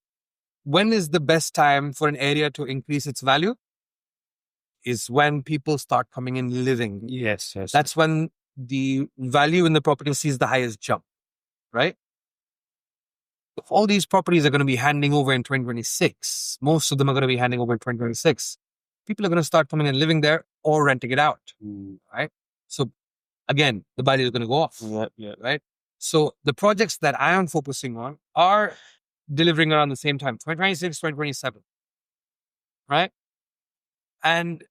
S1: When is the best time for an area to increase its value? Is when people start coming in living.
S2: Yes.
S1: That's when the value in the property sees the highest jump, right? If all these properties are going to be handing over in 2026, most of them are going to be handing over in 2026, people are going to start coming and living there or renting it out, right? So again, the value is going to go off, right? So the projects that I am focusing on are delivering around the same time, 2026, 2027, right? And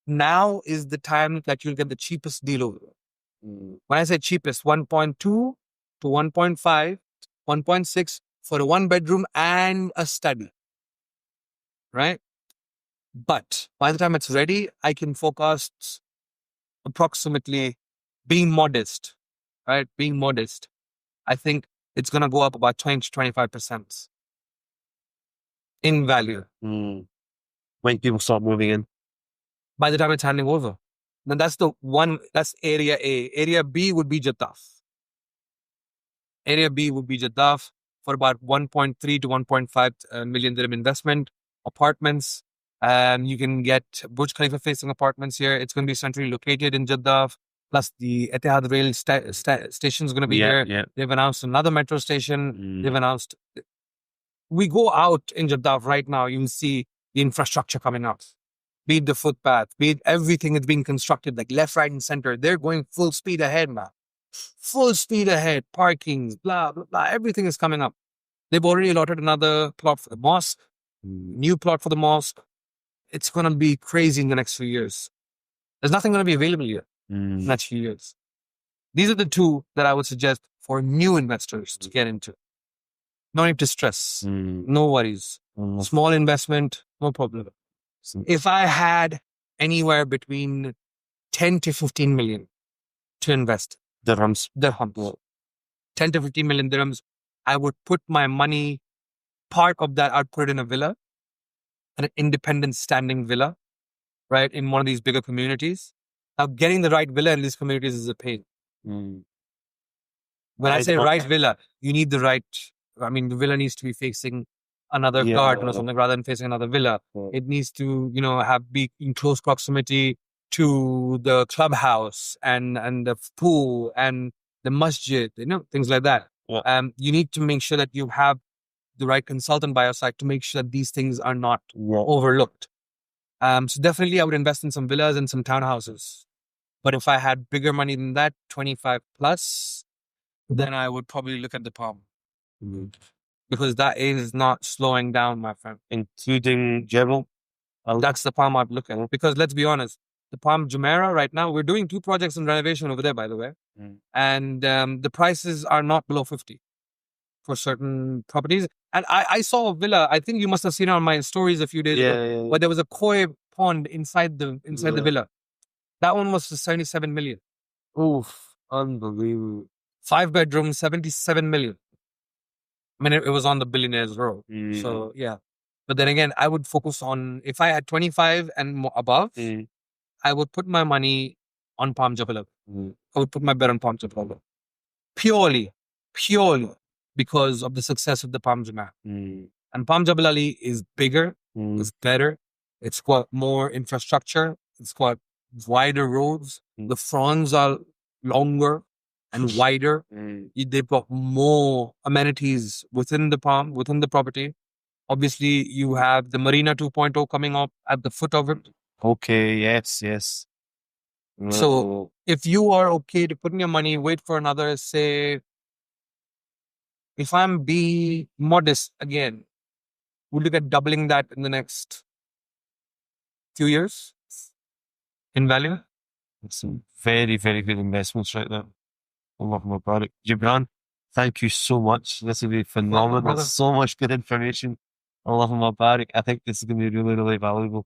S1: now is the time that you'll get the cheapest deal over there. When I say cheapest, 1.2 to 1.5, 1.6 for a 1-bedroom and a study, right? But by the time it's ready, I can forecast approximately, being modest, right? Being modest, I think it's going to go up about 20 to 25% in value.
S2: When people start moving in.
S1: By the time it's handing over. Then that's area A. Area B would be Jadaf. Area B would be Jadaf for about 1.3 to 1.5 million dirham investment. Apartments. You can get Burj Khalifa facing apartments here. It's going to be centrally located in Jadaf. Plus the Etihad rail station is going to be here.
S2: Yeah.
S1: They've announced another metro station. They've announced. We go out in Jadaf right now, you'll see the infrastructure coming out. Be it the footpath, be it everything that's being constructed, like left, right, and center. They're going full speed ahead now. Full speed ahead. Parkings, blah, blah, blah. Everything is coming up. They've already allotted another plot for the mosque. New plot for the mosque. It's going to be crazy in the next few years. There's nothing going to be available here in the next few years. These are the two that I would suggest for new investors to get into. No need to stress. No worries. Small investment, no problem. If I had anywhere between 10 to 15 million to invest,
S2: Dirhams.
S1: 10 to 15 million dirhams, I would put my money, part of that, I'd put it in a villa, an independent standing villa, right, in one of these bigger communities. Now, getting the right villa in these communities is a pain. When I say right villa, you need the right, the villa needs to be facing another garden or something rather than facing another villa. It needs to, be in close proximity to the clubhouse and the pool and the masjid, things like that. You need to make sure that you have the right consultant by your side to make sure that these things are not overlooked. So definitely I would invest in some villas and some townhouses. But if I had bigger money than that, 25 plus, then I would probably look at the Palm. Because that is not slowing down, my friend.
S2: Including Jabal?
S1: That's the Palm I'd look at. Because let's be honest, the Palm Jumeirah right now, we're doing 2 projects in renovation over there, by the way. And the prices are not below 50 for certain properties. And I saw a villa, I think you must have seen it on my stories a few days ago, where there was a koi pond inside the villa. That one was for 77 million.
S2: Oof, unbelievable.
S1: 5 bedrooms, 77 million. I mean, it was on the billionaires row. So yeah. But then again, I would focus on, if I had 25 and above, I would put my money on Palm Jabal. I would put my bet on Palm Jabal. Purely because of the success of the Palm Jabal. And Palm Jabal Ali is bigger, it's better, it's got more infrastructure, it's got wider roads, the fronts are longer and wider. They've got more amenities within the property. Obviously, you have the Marina 2.0 coming up at the foot of it.
S2: Okay, yes.
S1: So if you are okay to put in your money, wait for another, say, if I'm being modest again, would look at doubling that in the next few years in value.
S2: It's some very, very good investments right there. Allah Mubarak. Jibran, thank you so much. This will be phenomenal.
S1: Brother.
S2: So much good information. Allah Mubarak. I think this is going to be really, really valuable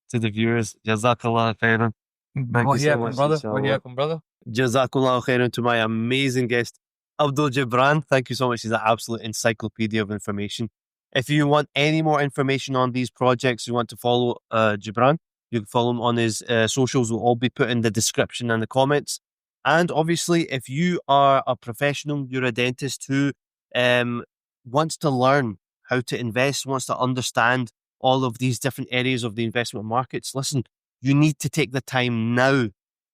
S2: to the viewers. Jazakallah khairan. Thank you so much, inshallah.
S1: Brother.
S2: Jazakallah khairan to my amazing guest, Abdul Jibran. Thank you so much. He's an absolute encyclopedia of information. If you want any more information on these projects, you want to follow Jibran, you can follow him on his socials. Will all be put in the description and the comments. And obviously, if you are a professional, you're a dentist who wants to learn how to invest, wants to understand all of these different areas of the investment markets, listen, you need to take the time now.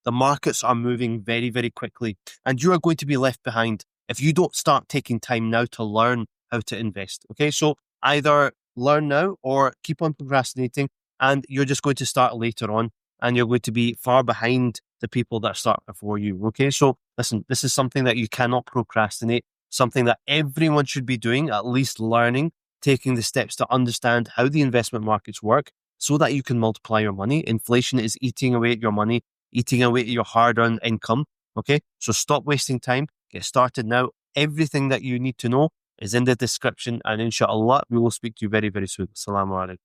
S2: The markets are moving very, very quickly, and you are going to be left behind if you don't start taking time now to learn how to invest. Okay, so either learn now or keep on procrastinating, and you're just going to start later on, and you're going to be far behind the people that start before you. Okay, so listen, this is something that you cannot procrastinate, something that everyone should be doing, at least learning, taking the steps to understand how the investment markets work so that you can multiply your money. Inflation is eating away at your money, eating away at your hard-earned income. Okay, so stop wasting time. Get started now. Everything that you need to know is in the description, and inshallah, we will speak to you very, very soon. Assalamu alaikum.